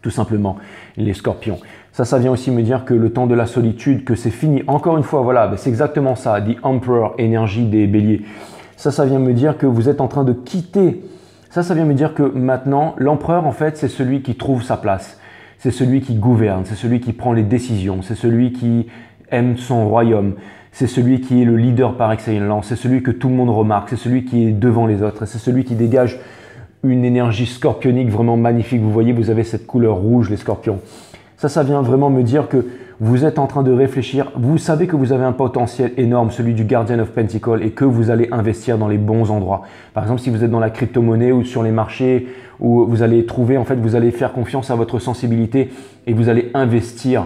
Tout simplement, les scorpions. Ça vient aussi me dire que le temps de la solitude, que c'est fini. Encore une fois, voilà, c'est exactement ça. The Emperor, énergie des béliers. Ça vient me dire que vous êtes en train de quitter. Ça vient me dire que maintenant, l'empereur, en fait, c'est celui qui trouve sa place. C'est celui qui gouverne, c'est celui qui prend les décisions, c'est celui qui aime son royaume. C'est celui qui est le leader par excellence, c'est celui que tout le monde remarque, c'est celui qui est devant les autres, c'est celui qui dégage une énergie scorpionique vraiment magnifique. Vous voyez, vous avez cette couleur rouge, les scorpions. Ça vient vraiment me dire que vous êtes en train de réfléchir, vous savez que vous avez un potentiel énorme, celui du Guardian of Pentacles, et que vous allez investir dans les bons endroits. Par exemple, si vous êtes dans la crypto-monnaie ou sur les marchés, où vous allez trouver, en fait, vous allez faire confiance à votre sensibilité et vous allez investir.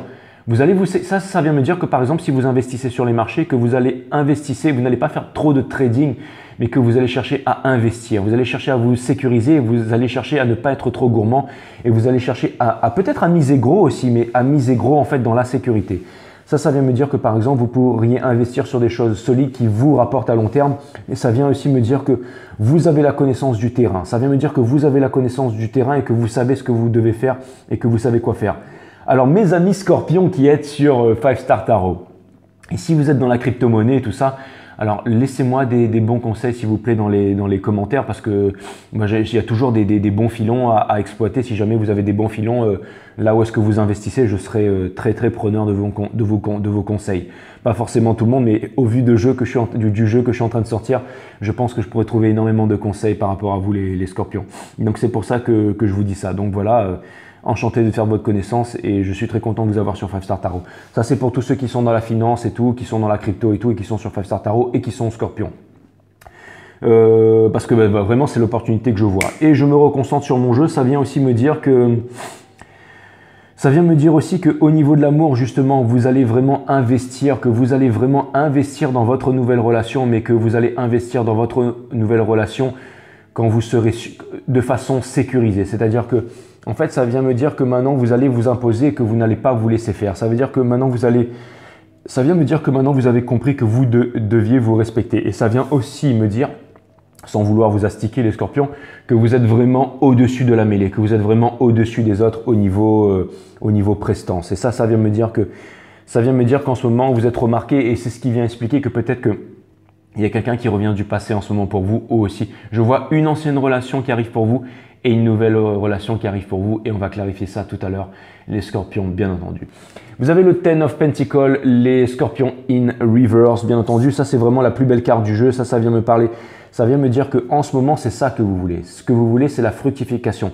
Ça vient me dire que par exemple, si vous investissez sur les marchés, que vous allez investir, vous n'allez pas faire trop de trading, mais que vous allez chercher à investir. Vous allez chercher à vous sécuriser, vous allez chercher à ne pas être trop gourmand et vous allez chercher à peut-être à miser gros aussi, mais à miser gros en fait dans la sécurité. Ça vient me dire que par exemple, vous pourriez investir sur des choses solides qui vous rapportent à long terme. Et ça vient aussi me dire que vous avez la connaissance du terrain. Ça vient me dire que vous avez la connaissance du terrain et que vous savez ce que vous devez faire et que vous savez quoi faire. Alors mes amis scorpions qui êtes sur 5 Star Tarot, et si vous êtes dans la crypto-monnaie et tout ça, alors laissez-moi des bons conseils s'il vous plaît dans les commentaires parce que moi, il y a toujours des bons filons à exploiter. Si jamais vous avez des bons filons là où est-ce que vous investissez, je serai très très preneur de vos conseils. Pas forcément tout le monde, mais au vu du jeu que je suis en train de sortir, je pense que je pourrais trouver énormément de conseils par rapport à vous les scorpions. Donc c'est pour ça que je vous dis ça. Donc voilà. Enchanté de faire votre connaissance et je suis très content de vous avoir sur 5 Star Tarot. Ça c'est pour tous ceux qui sont dans la finance et tout, qui sont dans la crypto et tout et qui sont sur 5 Star Tarot et qui sont scorpions. Parce que vraiment c'est l'opportunité que je vois. Et je me reconcentre sur mon jeu, ça vient aussi me dire que... Ça vient me dire aussi qu'au niveau de l'amour, justement, vous allez vraiment investir, que vous allez vraiment investir dans votre nouvelle relation, mais que vous allez investir dans votre nouvelle relation quand vous serez de façon sécurisée. C'est-à-dire que en fait, ça vient me dire que maintenant, vous allez vous imposer et que vous n'allez pas vous laisser faire. Ça veut dire que maintenant, ça vient me dire que maintenant, vous avez compris que vous deviez vous respecter. Et ça vient aussi me dire, sans vouloir vous astiquer les scorpions, que vous êtes vraiment au-dessus de la mêlée, que vous êtes vraiment au-dessus des autres au niveau prestance. Et ça vient me dire qu'en ce moment, vous êtes remarqué et c'est ce qui vient expliquer que peut-être que il y a quelqu'un qui revient du passé en ce moment pour vous aussi. Je vois une ancienne relation qui arrive pour vous et une nouvelle relation qui arrive pour vous et on va clarifier ça tout à l'heure, les scorpions bien entendu. Vous avez le Ten of Pentacles, les scorpions in reverse bien entendu, ça c'est vraiment la plus belle carte du jeu, ça vient me parler, ça vient me dire qu'en ce moment c'est ça que vous voulez. Ce que vous voulez c'est la fructification.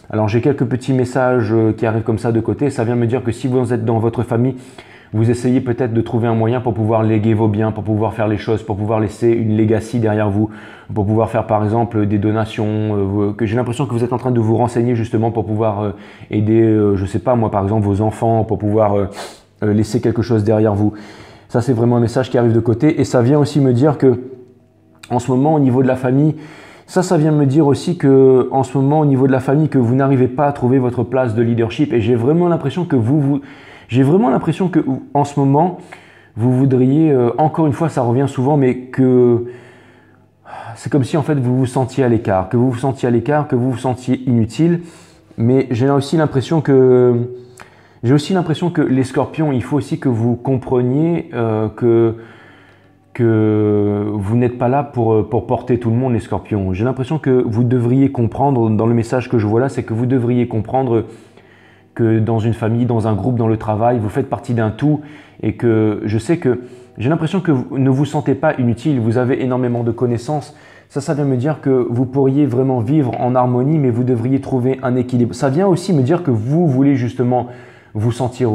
Alors j'ai quelques petits messages qui arrivent comme ça de côté, ça vient me dire que si vous êtes dans votre famille, vous essayez peut-être de trouver un moyen pour pouvoir léguer vos biens, pour pouvoir faire les choses, pour pouvoir laisser une legacy derrière vous, pour pouvoir faire par exemple des donations, que j'ai l'impression que vous êtes en train de vous renseigner justement pour pouvoir aider, je sais pas moi par exemple vos enfants, pour pouvoir laisser quelque chose derrière vous. Ça c'est vraiment un message qui arrive de côté et ça vient aussi me dire que en ce moment au niveau de la famille, Ça vient me dire aussi que en ce moment, au niveau de la famille, que vous n'arrivez pas à trouver votre place de leadership. Et j'ai vraiment l'impression que j'ai vraiment l'impression que en ce moment, vous voudriez, encore une fois, ça revient souvent, mais que c'est comme si en fait vous vous sentiez à l'écart, que vous vous sentiez à l'écart, que vous vous sentiez inutile. Mais j'ai aussi l'impression que les scorpions, il faut aussi que vous compreniez que vous n'êtes pas là pour porter tout le monde, les scorpions. J'ai l'impression que vous devriez comprendre, dans le message que je vois là, c'est que vous devriez comprendre que dans une famille, dans un groupe, dans le travail, vous faites partie d'un tout et que je sais que j'ai l'impression que vous ne vous sentez pas inutile, vous avez énormément de connaissances. Ça vient me dire que vous pourriez vraiment vivre en harmonie, mais vous devriez trouver un équilibre. Ça vient aussi me dire que vous voulez justement vous sentir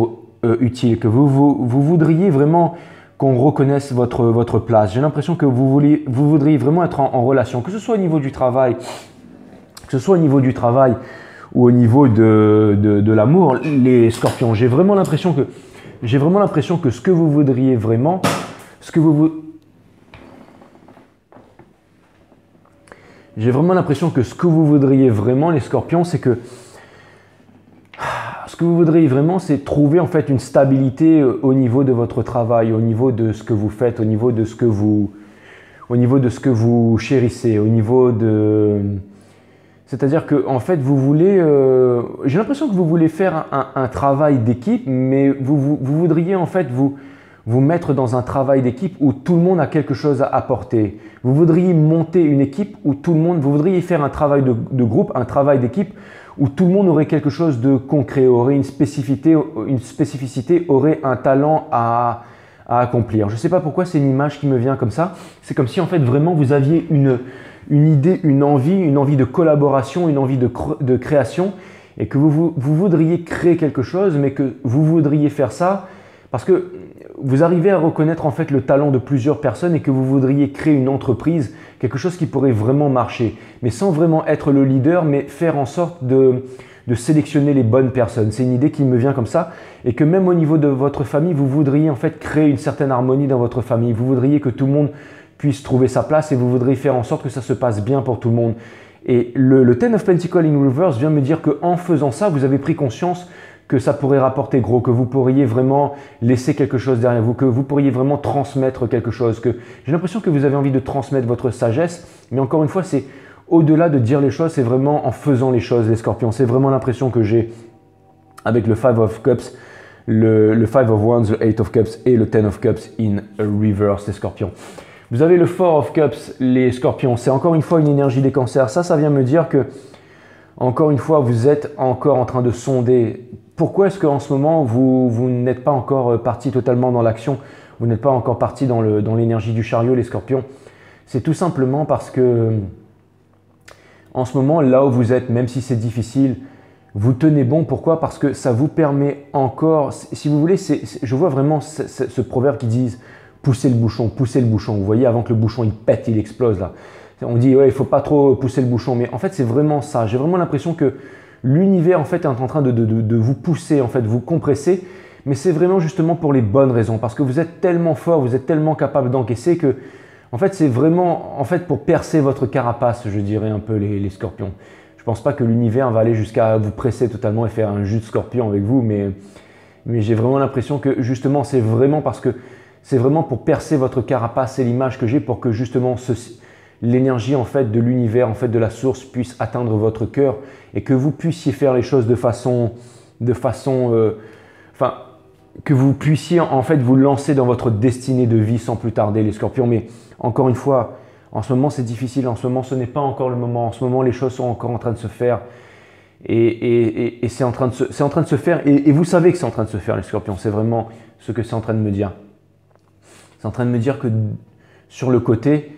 utile, que vous voudriez vraiment qu'on reconnaisse votre place. J'ai l'impression que vous voudriez vraiment être en relation, que ce soit au niveau du travail, ou au niveau de l'amour, les scorpions. J'ai vraiment l'impression que ce que vous voudriez vraiment, j'ai vraiment l'impression que ce que vous voudriez vraiment, les scorpions, c'est que ce que vous voudriez vraiment, c'est trouver en fait une stabilité au niveau de votre travail, au niveau de ce que vous faites, au niveau de ce que vous chérissez, au niveau de... C'est-à-dire que en fait, vous voulez... j'ai l'impression que vous voulez faire un travail d'équipe, mais vous voudriez en fait vous mettre dans un travail d'équipe où tout le monde a quelque chose à apporter. Vous voudriez monter une équipe où vous voudriez faire un travail de groupe, un travail d'équipe où tout le monde aurait quelque chose de concret, aurait une spécificité, aurait un talent à accomplir. Je ne sais pas pourquoi c'est une image qui me vient comme ça. C'est comme si en fait vraiment vous aviez une idée, une envie de collaboration, une envie de création et que vous voudriez créer quelque chose, mais que vous voudriez faire ça parce que vous arrivez à reconnaître en fait le talent de plusieurs personnes et que vous voudriez créer une entreprise, quelque chose qui pourrait vraiment marcher, mais sans vraiment être le leader, mais faire en sorte de sélectionner les bonnes personnes. C'est une idée qui me vient comme ça et que même au niveau de votre famille, vous voudriez en fait créer une certaine harmonie dans votre famille. Vous voudriez que tout le monde puisse trouver sa place et vous voudriez faire en sorte que ça se passe bien pour tout le monde. Et le Ten of Pentacles in Reverse vient me dire qu'en faisant ça, vous avez pris conscience que ça pourrait rapporter gros, que vous pourriez vraiment laisser quelque chose derrière vous, que vous pourriez vraiment transmettre quelque chose. Que j'ai l'impression que vous avez envie de transmettre votre sagesse, mais encore une fois, c'est au-delà de dire les choses, c'est vraiment en faisant les choses, les scorpions. C'est vraiment l'impression que j'ai avec le Five of Cups, le Five of Wands, le Eight of Cups et le Ten of Cups in Reverse, les scorpions. Vous avez le Four of Cups, les scorpions. C'est encore une fois une énergie des cancers. Ça vient me dire que, encore une fois, vous êtes encore en train de sonder. Pourquoi est-ce qu'en ce moment, vous n'êtes pas encore parti totalement dans l'action? Vous n'êtes pas encore parti dans l'énergie du chariot, les scorpions? C'est tout simplement parce que, en ce moment, là où vous êtes, même si c'est difficile, vous tenez bon. Pourquoi? Parce que ça vous permet encore, si vous voulez, je vois vraiment ce proverbe qui dit « pousser le bouchon ». Vous voyez, avant que le bouchon il pète, il explose là. On dit « ouais, il ne faut pas trop pousser le bouchon ». Mais en fait, c'est vraiment ça. J'ai vraiment l'impression que l'univers en fait est en train de vous pousser, en fait, vous compresser, mais c'est vraiment justement pour les bonnes raisons, parce que vous êtes tellement fort, vous êtes tellement capable d'encaisser que, en fait, c'est vraiment en fait pour percer votre carapace, je dirais un peu les scorpions. Je pense pas que l'univers va aller jusqu'à vous presser totalement et faire un jus de scorpion avec vous, mais j'ai vraiment l'impression que justement c'est vraiment parce que c'est vraiment pour percer votre carapace, c'est l'image que j'ai pour que justement l'énergie en fait de l'univers, en fait de la source puisse atteindre votre cœur et que vous puissiez faire les choses que vous puissiez en fait vous lancer dans votre destinée de vie sans plus tarder, les scorpions. Mais encore une fois, en ce moment c'est difficile, en ce moment ce n'est pas encore le moment, en ce moment les choses sont encore en train de se faire et c'est en train de se faire et vous savez que c'est en train de se faire, les scorpions. C'est vraiment ce que c'est en train de me dire. C'est en train de me dire que sur le côté,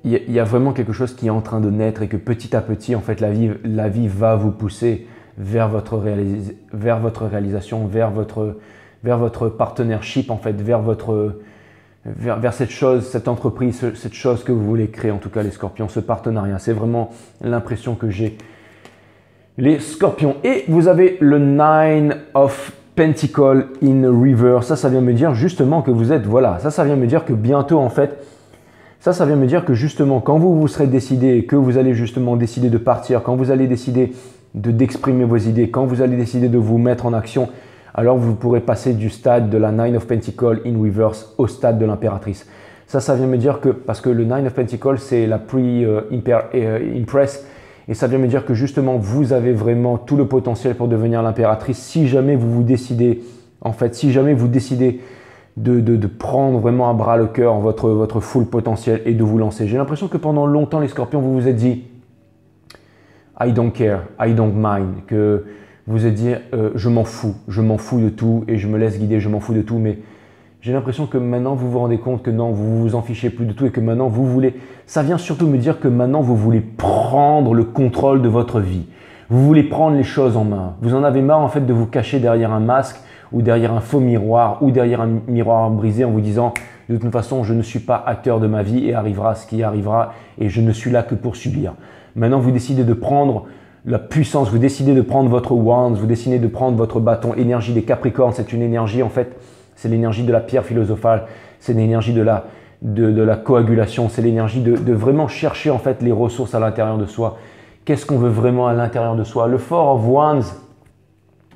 il y a vraiment quelque chose qui est en train de naître et que petit à petit, en fait, la vie va vous pousser vers votre réalisation, vers votre partnership, en fait, vers cette chose, cette entreprise, cette chose que vous voulez créer, en tout cas les scorpions, ce partenariat. C'est vraiment l'impression que j'ai. Les scorpions. Et vous avez le Nine of Pentacles in Reverse. Ça vient me dire justement que vous êtes, voilà, ça vient me dire que bientôt, en fait, Ça vient me dire que justement, quand vous vous serez décidé, que vous allez justement décider de partir, quand vous allez décider d'exprimer vos idées, quand vous allez décider de vous mettre en action, alors vous pourrez passer du stade de la Nine of Pentacles in reverse au stade de l'impératrice. Ça vient me dire que, parce que le Nine of Pentacles, c'est la pre-impress, et ça vient me dire que justement, vous avez vraiment tout le potentiel pour devenir l'impératrice si jamais vous vous décidez, en fait, si jamais vous décidez de prendre vraiment à bras le cœur votre full potentiel et de vous lancer. J'ai l'impression que pendant longtemps, les scorpions, vous vous êtes dit « I don't care, I don't mind », que vous vous êtes dit je m'en fous de tout et je me laisse guider, je m'en fous de tout », mais j'ai l'impression que maintenant, vous vous rendez compte que non, vous vous en fichez plus de tout et que maintenant, vous voulez… Ça vient surtout me dire que maintenant, vous voulez prendre le contrôle de votre vie. Vous voulez prendre les choses en main. Vous en avez marre en fait de vous cacher derrière un masque ou derrière un faux miroir ou derrière un miroir brisé en vous disant de toute façon je ne suis pas acteur de ma vie et arrivera ce qui arrivera et je ne suis là que pour subir. Maintenant vous décidez de prendre la puissance, vous décidez de prendre votre wand, vous décidez de prendre votre bâton. Énergie des Capricornes, c'est une énergie en fait, c'est l'énergie de la pierre philosophale, c'est l'énergie de la coagulation, c'est l'énergie de vraiment chercher en fait les ressources à l'intérieur de soi. Qu'est-ce qu'on veut vraiment à l'intérieur de soi? Le Four of Wands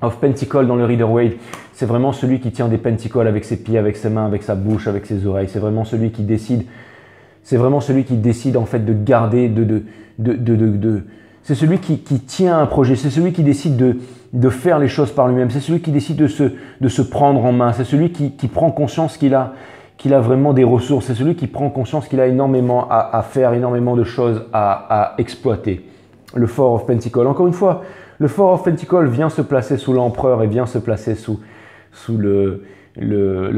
of Pentacles dans le Rider-Waite, c'est vraiment celui qui tient des pentacles avec ses pieds, avec ses mains, avec sa bouche, avec ses oreilles. C'est vraiment celui qui décide. C'est vraiment celui qui décide en fait de garder, c'est celui qui tient un projet. C'est celui qui décide de faire les choses par lui-même. C'est celui qui décide de se prendre en main. C'est celui qui prend conscience qu'il a vraiment des ressources. C'est celui qui prend conscience qu'il a énormément à faire, énormément de choses à exploiter. Le Four of Pentacles. Encore une fois, le Four of Pentacles vient se placer sous l'empereur et vient se placer sous le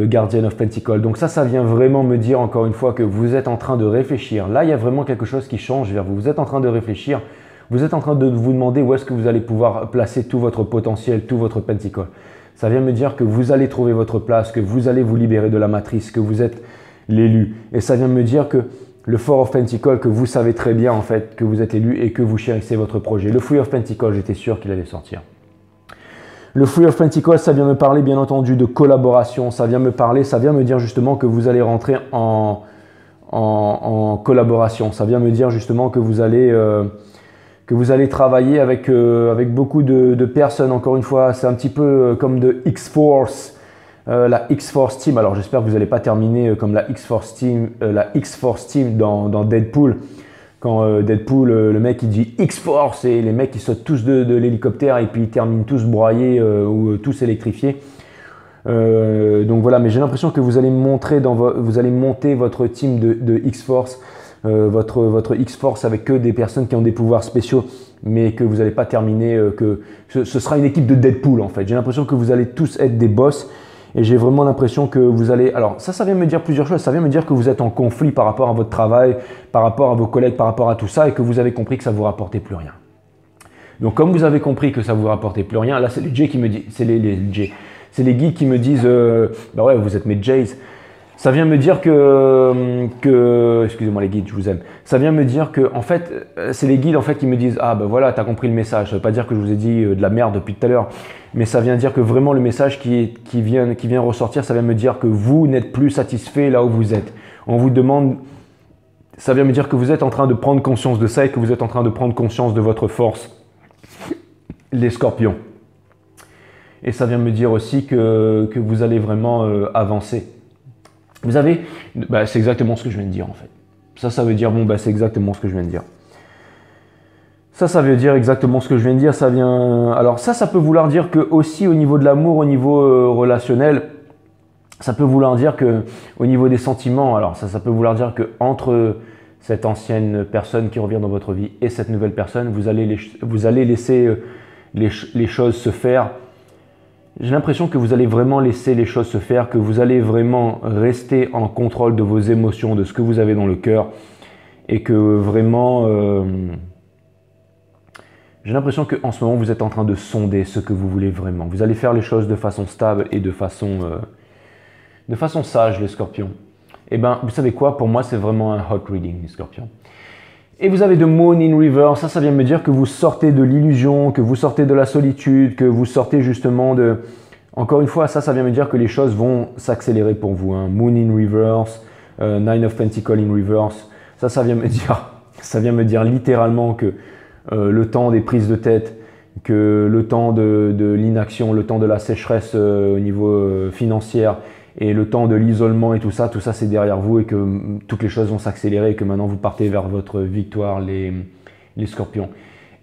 Guardian of Pentacles. Donc ça vient vraiment me dire encore une fois que vous êtes en train de réfléchir. Là, il y a vraiment quelque chose qui change vers vous. Vous êtes en train de réfléchir. Vous êtes en train de vous demander où est-ce que vous allez pouvoir placer tout votre potentiel, tout votre Pentacle. Ça vient me dire que vous allez trouver votre place, que vous allez vous libérer de la matrice, que vous êtes l'élu. Et ça vient me dire que le Four of Pentacles, que vous savez très bien en fait que vous êtes élu et que vous chérissez votre projet. Le Three of Pentacles, j'étais sûr qu'il allait sortir. Le Three of Pentacles, ça vient me parler bien entendu de collaboration. Ça vient me dire justement que vous allez rentrer en collaboration. Ça vient me dire justement que vous allez travailler avec beaucoup de personnes. Encore une fois, c'est un petit peu comme de X-Force. La X-Force Team, alors j'espère que vous n'allez pas terminer comme la X-Force Team dans Deadpool. Quand Deadpool, le mec il dit X-Force et les mecs ils sautent tous de l'hélicoptère et puis ils terminent tous broyés ou tous électrifiés. Donc voilà, mais j'ai l'impression que vous allez monter votre team de X-Force, votre X-Force avec que des personnes qui ont des pouvoirs spéciaux, mais que vous n'allez pas terminer, que ce sera une équipe de Deadpool en fait. J'ai l'impression que vous allez tous être des boss. Et j'ai vraiment l'impression que vous allez… Alors ça vient me dire plusieurs choses. Ça vient me dire que vous êtes en conflit par rapport à votre travail, par rapport à vos collègues, par rapport à tout ça et que vous avez compris que ça ne vous rapportait plus rien. Donc comme vous avez compris que ça ne vous rapportait plus rien, là c'est les Jays qui me disent… C'est les guides qui me disent bah ouais, vous êtes mes Jays. Ça vient me dire que excusez-moi les guides, je vous aime. Ça vient me dire que en fait, c'est les guides en fait qui me disent ah ben voilà, tu as compris le message. Ça veut pas dire que je vous ai dit de la merde depuis tout à l'heure, mais ça vient dire que vraiment le message qui vient ressortir, ça vient me dire que vous n'êtes plus satisfait là où vous êtes. On vous demande, ça vient me dire que vous êtes en train de prendre conscience de ça et que vous êtes en train de prendre conscience de votre force, les scorpions. Et ça vient me dire aussi que vous allez vraiment avancer. Vous avez, bah, c'est exactement ce que je viens de dire en fait. Ça veut dire, bon, bah, c'est exactement ce que je viens de dire. Ça veut dire exactement ce que je viens de dire. Ça vient, alors ça peut vouloir dire que aussi au niveau de l'amour, au niveau relationnel, ça peut vouloir dire que au niveau des sentiments, alors ça peut vouloir dire que entre cette ancienne personne qui revient dans votre vie et cette nouvelle personne, vous allez laisser les choses se faire. J'ai l'impression que vous allez vraiment laisser les choses se faire, que vous allez vraiment rester en contrôle de vos émotions, de ce que vous avez dans le cœur et que vraiment, j'ai l'impression qu'en ce moment, vous êtes en train de sonder ce que vous voulez vraiment. Vous allez faire les choses de façon stable et de façon sage, les scorpions. Et bien, vous savez quoi? Pour moi, c'est vraiment un hot reading, les scorpions. Et vous avez de Moon in Reverse, ça vient me dire que vous sortez de l'illusion, que vous sortez de la solitude, que vous sortez justement de… Encore une fois, ça vient me dire que les choses vont s'accélérer pour vous. Hein. Moon in Reverse, Nine of Pentacles in reverse. Ça vient me dire littéralement que le temps des prises de tête, que le temps de l'inaction, le temps de la sécheresse au niveau financier et le temps de l'isolement et tout ça c'est derrière vous et que toutes les choses vont s'accélérer et que maintenant vous partez vers votre victoire les scorpions.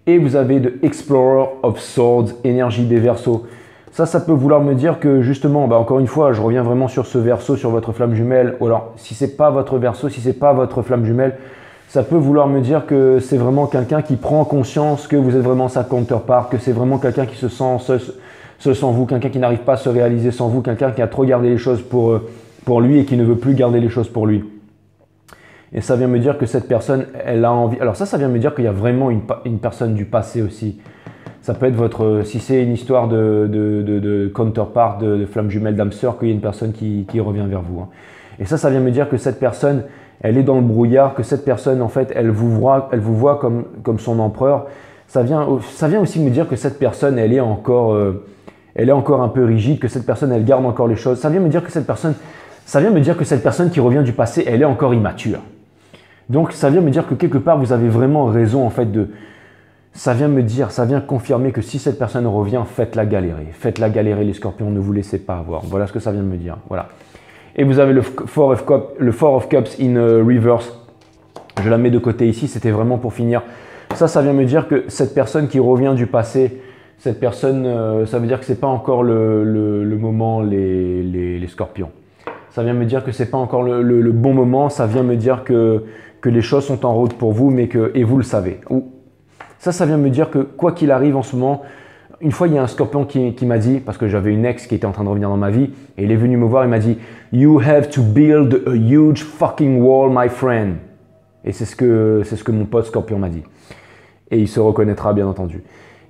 Et vous avez de Explorer of Swords, énergie des Verseaux. Ça peut vouloir me dire que justement, encore une fois, je reviens vraiment sur ce Verseau, sur votre flamme jumelle. Ou alors, si c'est pas votre Verseau, si c'est pas votre flamme jumelle, ça peut vouloir me dire que c'est vraiment quelqu'un qui prend conscience que vous êtes vraiment sa counterpart, que c'est vraiment quelqu'un qui se sent seul sans vous, quelqu'un qui n'arrive pas à se réaliser sans vous, quelqu'un qui a trop gardé les choses pour lui et qui ne veut plus garder les choses pour lui. Et ça vient me dire que cette personne, elle a envie. Alors ça vient me dire qu'il y a vraiment une personne du passé aussi. Ça peut être votre, si c'est une histoire de counterpart, de flamme jumelle, d'âme sœur, qu'il y a une personne qui revient vers vous. Et ça vient me dire que cette personne, elle est dans le brouillard, que cette personne, en fait, elle vous voit comme son empereur. Ça vient aussi me dire que cette personne, elle est encore un peu rigide, que cette personne, elle garde encore les choses. Ça vient me dire que cette personne qui revient du passé, elle est encore immature. Donc, ça vient me dire que quelque part, vous avez vraiment raison, en fait, ça vient confirmer que si cette personne revient, faites-la galérer. Faites-la galérer, les scorpions, ne vous laissez pas avoir. Voilà ce que ça vient de me dire. Voilà. Et vous avez le Four of Cups in reverse. Je la mets de côté ici, c'était vraiment pour finir. Ça vient me dire que cette personne qui revient du passé, cette personne, ça veut dire que ce n'est pas encore le moment, les scorpions. Ça vient me dire que ce n'est pas encore le bon moment. Ça vient me dire que les choses sont en route pour vous, et vous le savez. Ça vient me dire que quoi qu'il arrive en ce moment, une fois il y a un scorpion qui m'a dit, parce que j'avais une ex qui était en train de revenir dans ma vie, et il est venu me voir, il m'a dit « You have to build a huge fucking wall, my friend ». Et c'est ce que mon pote scorpion m'a dit. Et il se reconnaîtra bien entendu.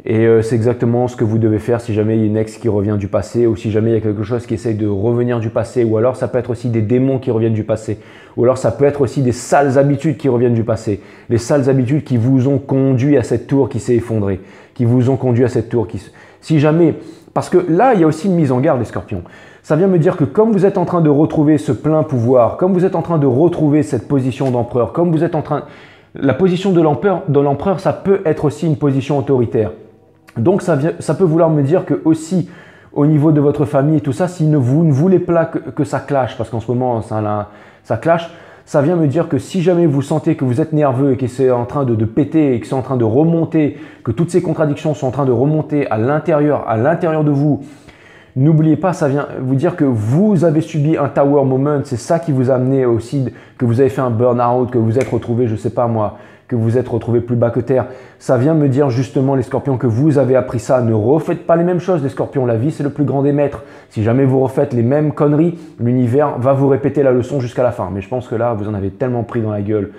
Et c'est exactement ce que vous devez faire si jamais il y a une ex qui revient du passé ou si jamais il y a quelque chose qui essaye de revenir du passé, ou alors ça peut être aussi des démons qui reviennent du passé, ou alors ça peut être aussi des sales habitudes qui reviennent du passé, les sales habitudes qui vous ont conduit à cette tour qui s'est effondrée, qui vous ont conduit à cette tour si jamais, parce que là il y a aussi une mise en garde les scorpions. Ça vient me dire que comme vous êtes en train de retrouver ce plein pouvoir, comme vous êtes en train de retrouver cette position d'empereur, comme vous êtes en train, la position de l'empereur, ça peut être aussi une position autoritaire. Donc ça peut vouloir me dire que aussi au niveau de votre famille et tout ça, si vous ne voulez pas que ça clash, parce qu'en ce moment ça clash, ça vient me dire que si jamais vous sentez que vous êtes nerveux et que c'est en train de péter et que c'est en train de remonter, que toutes ces contradictions sont en train de remonter à l'intérieur de vous, n'oubliez pas, ça vient vous dire que vous avez subi un tower moment, c'est ça qui vous a amené aussi, que vous avez fait un burn-out, que vous êtes retrouvé, je sais pas moi, que vous êtes retrouvé plus bas que terre. Ça vient me dire justement les scorpions que vous avez appris ça. Ne refaites pas les mêmes choses les scorpions. La vie c'est le plus grand des maîtres. Si jamais vous refaites les mêmes conneries, l'univers va vous répéter la leçon jusqu'à la fin. Mais je pense que là vous en avez tellement pris dans la gueule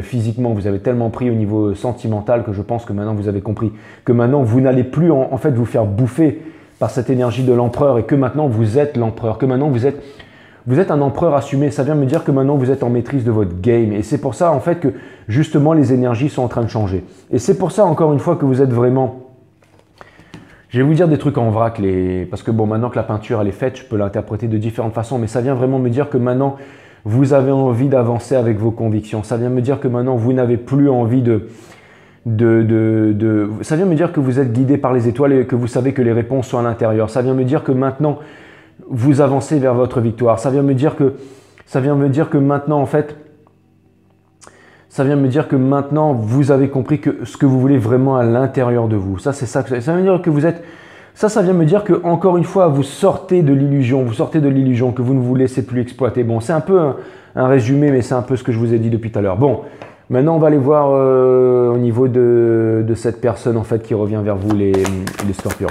physiquement, vous avez tellement pris au niveau sentimental que je pense que maintenant vous avez compris que maintenant vous n'allez plus en fait vous faire bouffer par cette énergie de l'empereur et que maintenant vous êtes l'empereur, que maintenant vous êtes un empereur assumé. Ça vient me dire que maintenant vous êtes en maîtrise de votre game et c'est pour ça en fait que justement les énergies sont en train de changer. Et c'est pour ça encore une fois que vous êtes vraiment... Je vais vous dire des trucs en vrac, parce que bon, maintenant que la peinture elle est faite, je peux l'interpréter de différentes façons, mais ça vient vraiment me dire que maintenant vous avez envie d'avancer avec vos convictions. Ça vient me dire que maintenant vous n'avez plus envie ça vient me dire que vous êtes guidé par les étoiles et que vous savez que les réponses sont à l'intérieur. Ça vient me dire que maintenant vous avancez vers votre victoire. Ça vient me dire que maintenant en fait, ça vient me dire que maintenant vous avez compris que ce que vous voulez vraiment à l'intérieur de vous. Ça c'est ça. Ça veut dire que vous êtes. Ça vient me dire que encore une fois vous sortez de l'illusion, que vous ne vous laissez plus exploiter. Bon, c'est un peu un résumé, mais c'est un peu ce que je vous ai dit depuis tout à l'heure. Bon. Maintenant, on va aller voir au niveau de cette personne en fait qui revient vers vous, les scorpions.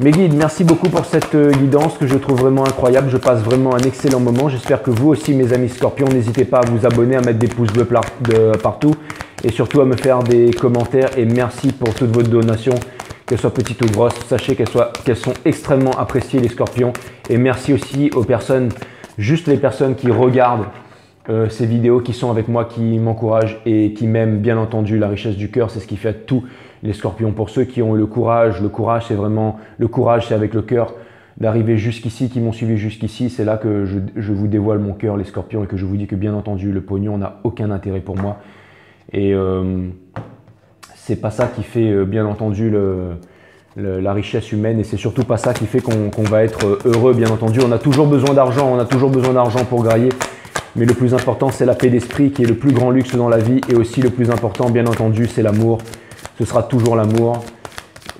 Mes guides, merci beaucoup pour cette guidance que je trouve vraiment incroyable. Je passe vraiment un excellent moment. J'espère que vous aussi, mes amis scorpions, n'hésitez pas à vous abonner, à mettre des pouces bleus partout et surtout à me faire des commentaires. Et merci pour toutes vos donations, qu'elles soient petites ou grosses. Sachez qu'elles sont extrêmement appréciées, les scorpions. Et merci aussi aux personnes, juste les personnes qui regardent ces vidéos, qui sont avec moi, qui m'encouragent et qui m'aiment. Bien entendu, la richesse du cœur, c'est ce qui fait tout les scorpions. Pour ceux qui ont le courage c'est vraiment le courage, c'est avec le cœur. d'arriver jusqu'ici, qui m'ont suivi jusqu'ici. C'est là que je vous dévoile mon cœur, les scorpions, et que je vous dis que bien entendu, le pognon n'a aucun intérêt pour moi. Et c'est pas ça qui fait bien entendu la richesse humaine, et c'est surtout pas ça qui fait qu'on va être heureux, bien entendu. On a toujours besoin d'argent, pour grailler. Mais le plus important, c'est la paix d'esprit qui est le plus grand luxe dans la vie. Et aussi le plus important, bien entendu, c'est l'amour. Ce sera toujours l'amour.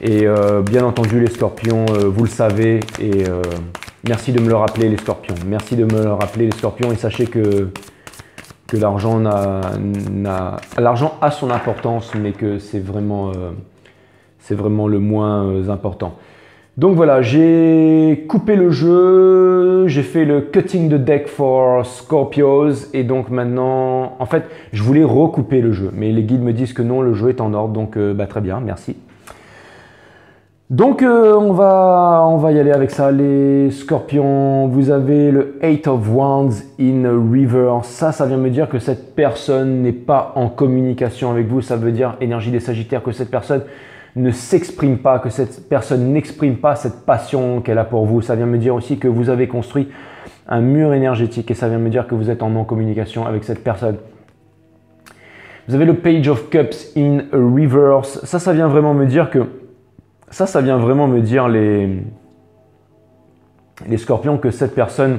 Et bien entendu, les scorpions, vous le savez. Et merci de me le rappeler, les scorpions. Merci de me le rappeler, les scorpions. Et sachez que l'argent a son importance, mais que c'est vraiment le moins important. Donc voilà, j'ai coupé le jeu, j'ai fait le cutting the deck for Scorpios, et donc maintenant, en fait, je voulais recouper le jeu, mais les guides me disent que non, le jeu est en ordre, donc très bien, merci. Donc on va y aller avec ça, les scorpions. Vous avez le Eight of Wands in Reverse. Ça vient me dire que cette personne n'est pas en communication avec vous. Ça veut dire, énergie des Sagittaires, que cette personne ne s'exprime pas, que cette personne n'exprime pas cette passion qu'elle a pour vous. Ça vient me dire aussi que vous avez construit un mur énergétique, et ça vient me dire que vous êtes en non-communication avec cette personne. Vous avez le Page of Cups in Reverse. Ça vient vraiment me dire que ça vient vraiment me dire, les scorpions, que cette personne,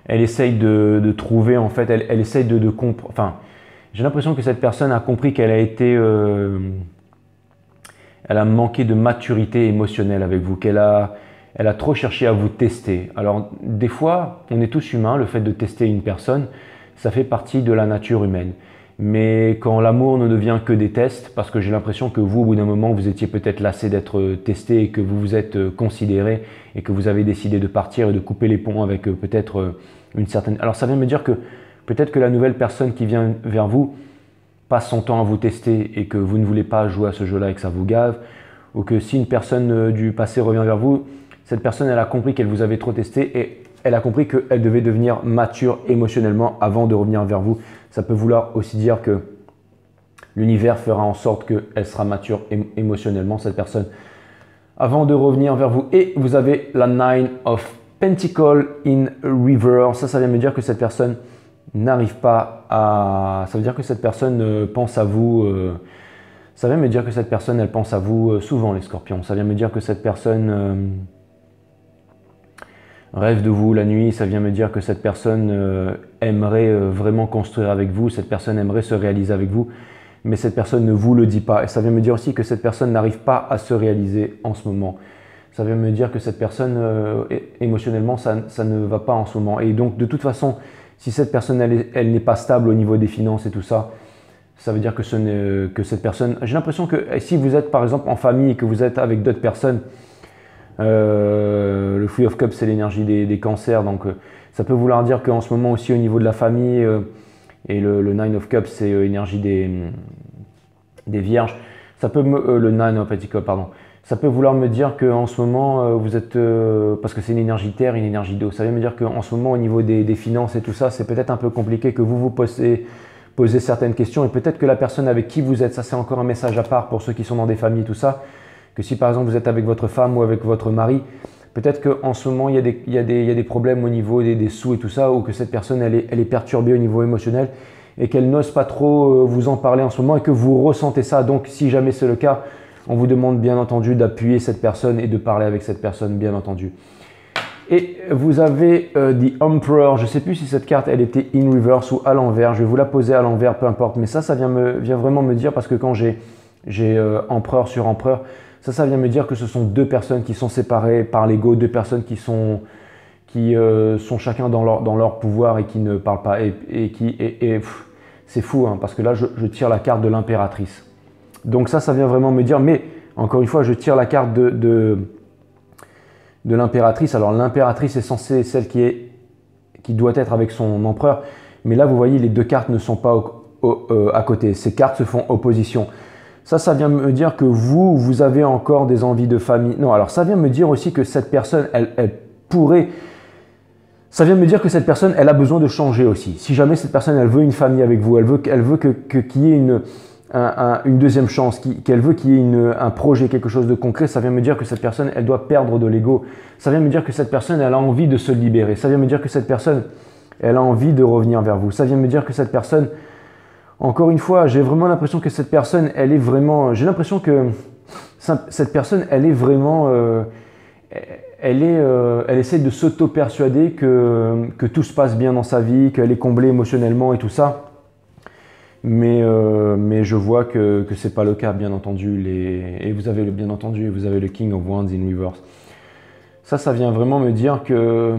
elle essaye de trouver, en fait, elle essaye de comprendre. Enfin, j'ai l'impression que cette personne a compris qu'elle a été, elle a manqué de maturité émotionnelle avec vous, elle a trop cherché à vous tester. Alors, des fois, on est tous humains, le fait de tester une personne, ça fait partie de la nature humaine. Mais quand l'amour ne devient que des tests, parce que j'ai l'impression que vous, au bout d'un moment, vous étiez peut-être lassé d'être testé, et que vous vous êtes considéré, et que vous avez décidé de partir et de couper les ponts avec peut-être une certaine... Alors ça vient me dire que peut-être que la nouvelle personne qui vient vers vous passe son temps à vous tester, et que vous ne voulez pas jouer à ce jeu-là et que ça vous gave, ou que si une personne du passé revient vers vous, cette personne, elle a compris qu'elle vous avait trop testé, et elle a compris qu'elle devait devenir mature émotionnellement avant de revenir vers vous. Ça peut vouloir aussi dire que l'univers fera en sorte qu'elle sera mature émotionnellement, cette personne, avant de revenir vers vous. Et vous avez la Nine of Pentacles in Reverse. Ça vient me dire que cette personne n'arrive pas à... Ça veut dire que cette personne pense à vous... ça vient me dire que cette personne, elle pense à vous souvent, les scorpions. Ça vient me dire que cette personne... rêve de vous la nuit. Ça vient me dire que cette personne aimerait vraiment construire avec vous, cette personne aimerait se réaliser avec vous, mais cette personne ne vous le dit pas. Et ça vient me dire aussi que cette personne n'arrive pas à se réaliser en ce moment. Ça vient me dire que cette personne, émotionnellement, ça ne va pas en ce moment. Et donc, de toute façon, si cette personne, elle n'est pas stable au niveau des finances et tout ça, ça veut dire que cette personne... J'ai l'impression que si vous êtes, par exemple, en famille et que vous êtes avec d'autres personnes, le Three of Cups, c'est l'énergie des cancers, donc ça peut vouloir dire qu'en ce moment aussi au niveau de la famille, et le Nine of Cups, c'est l'énergie des vierges. Ça peut le Nine of Pentacles, pardon. Ça peut vouloir me dire qu'en ce moment vous êtes, parce que c'est une énergie terre et une énergie d'eau, ça veut me dire qu'en ce moment au niveau des finances et tout ça, c'est peut-être un peu compliqué, que vous posez certaines questions, et peut-être que la personne avec qui vous êtes, ça c'est encore un message à part pour ceux qui sont dans des familles, tout ça, que si par exemple vous êtes avec votre femme ou avec votre mari, peut-être qu'en ce moment il y a des problèmes au niveau des sous et tout ça, ou que cette personne elle est perturbée au niveau émotionnel et qu'elle n'ose pas trop vous en parler en ce moment, et que vous ressentez ça. Donc si jamais c'est le cas, on vous demande bien entendu d'appuyer cette personne et de parler avec cette personne, bien entendu. Et vous avez The Emperor. Je ne sais plus si cette carte elle était in reverse ou à l'envers, je vais vous la poser à l'envers, peu importe, mais ça vient vraiment me dire, parce que quand j'ai empereur sur empereur, ça vient me dire que ce sont deux personnes qui sont séparées par l'ego, deux personnes qui sont chacun dans leur pouvoir et qui ne parlent pas. C'est fou, hein, parce que là, je tire la carte de l'impératrice. Donc ça vient vraiment me dire, mais encore une fois, je tire la carte de l'impératrice. Alors l'impératrice est censée celle qui doit être avec son empereur, mais là, vous voyez, les deux cartes ne sont pas à côté. Ces cartes se font opposition. Ça vient me dire que vous avez encore des envies de famille. Non, alors ça vient me dire aussi que cette personne, elle pourrait... Ça vient me dire que cette personne, elle a besoin de changer aussi. Si jamais cette personne, elle veut une famille avec vous, elle veut qu'il y ait une deuxième chance, qu'elle veut qu'il y ait un projet, quelque chose de concret, ça vient me dire que cette personne, elle doit perdre de l'ego. Ça vient me dire que cette personne, elle a envie de se libérer. Ça vient me dire que cette personne, elle a envie de revenir vers vous. Ça vient me dire que cette personne, encore une fois, j'ai vraiment l'impression que cette personne, elle est vraiment, j'ai l'impression que cette personne, elle est vraiment, elle essaie de s'auto-persuader que tout se passe bien dans sa vie, qu'elle est comblée émotionnellement et tout ça. Mais je vois que ce n'est pas le cas, bien entendu. Et vous avez bien entendu, vous avez le King of Wands in reverse. Ça vient vraiment me dire que...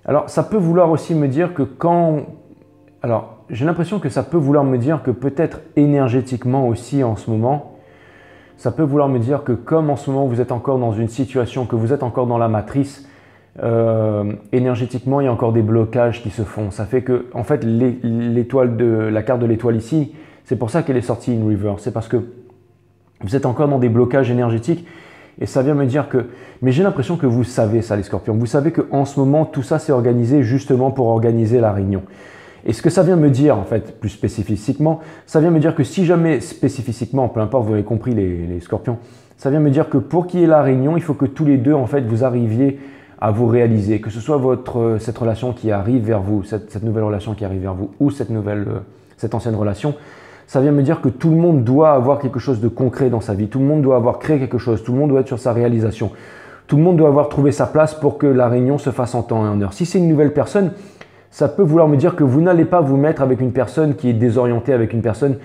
Alors, ça peut vouloir aussi me dire que quand... Alors, j'ai l'impression que ça peut vouloir me dire que peut-être énergétiquement aussi en ce moment, ça peut vouloir me dire que comme en ce moment vous êtes encore dans une situation, que vous êtes encore dans la matrice, énergétiquement il y a encore des blocages qui se font. Ça fait que, en fait, la carte de l'étoile ici, c'est pour ça qu'elle est sortie in reverse. C'est parce que vous êtes encore dans des blocages énergétiques et ça vient me dire que... Mais j'ai l'impression que vous savez ça, les scorpions. Vous savez qu'en ce moment, tout ça c'est organisé justement pour organiser la réunion. Et ce que ça vient me dire, en fait, plus spécifiquement, ça vient me dire que si jamais spécifiquement, peu importe, vous avez compris les scorpions, ça vient me dire que pour qu'il y ait la réunion, il faut que tous les deux, en fait, vous arriviez à vous réaliser, que ce soit cette relation qui arrive vers vous, cette nouvelle relation qui arrive vers vous, ou cette ancienne relation, ça vient me dire que tout le monde doit avoir quelque chose de concret dans sa vie, tout le monde doit avoir créé quelque chose, tout le monde doit être sur sa réalisation, tout le monde doit avoir trouvé sa place pour que la réunion se fasse en temps et en heure. Si c'est une nouvelle personne, ça peut vouloir me dire que vous n'allez pas vous mettre avec une personne qui est désorientée, avec une personne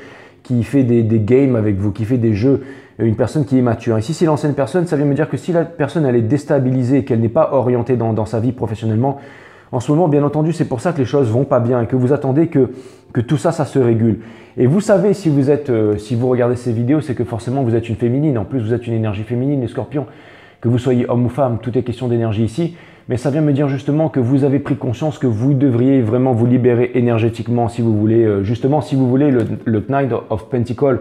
qui fait des games avec vous, qui fait des jeux, une personne qui est mature. Et si c'est l'ancienne personne, ça vient me dire que si la personne elle est déstabilisée et qu'elle n'est pas orientée dans sa vie professionnellement, en ce moment, bien entendu, c'est pour ça que les choses vont pas bien et que vous attendez que tout ça, ça se régule. Et vous savez, si vous regardez ces vidéos, c'est que forcément vous êtes une féminine. En plus, vous êtes une énergie féminine, les scorpions. Que vous soyez homme ou femme, tout est question d'énergie ici. Mais ça vient me dire justement que vous avez pris conscience que vous devriez vraiment vous libérer énergétiquement si vous voulez, justement si vous voulez le Knight of Pentacles,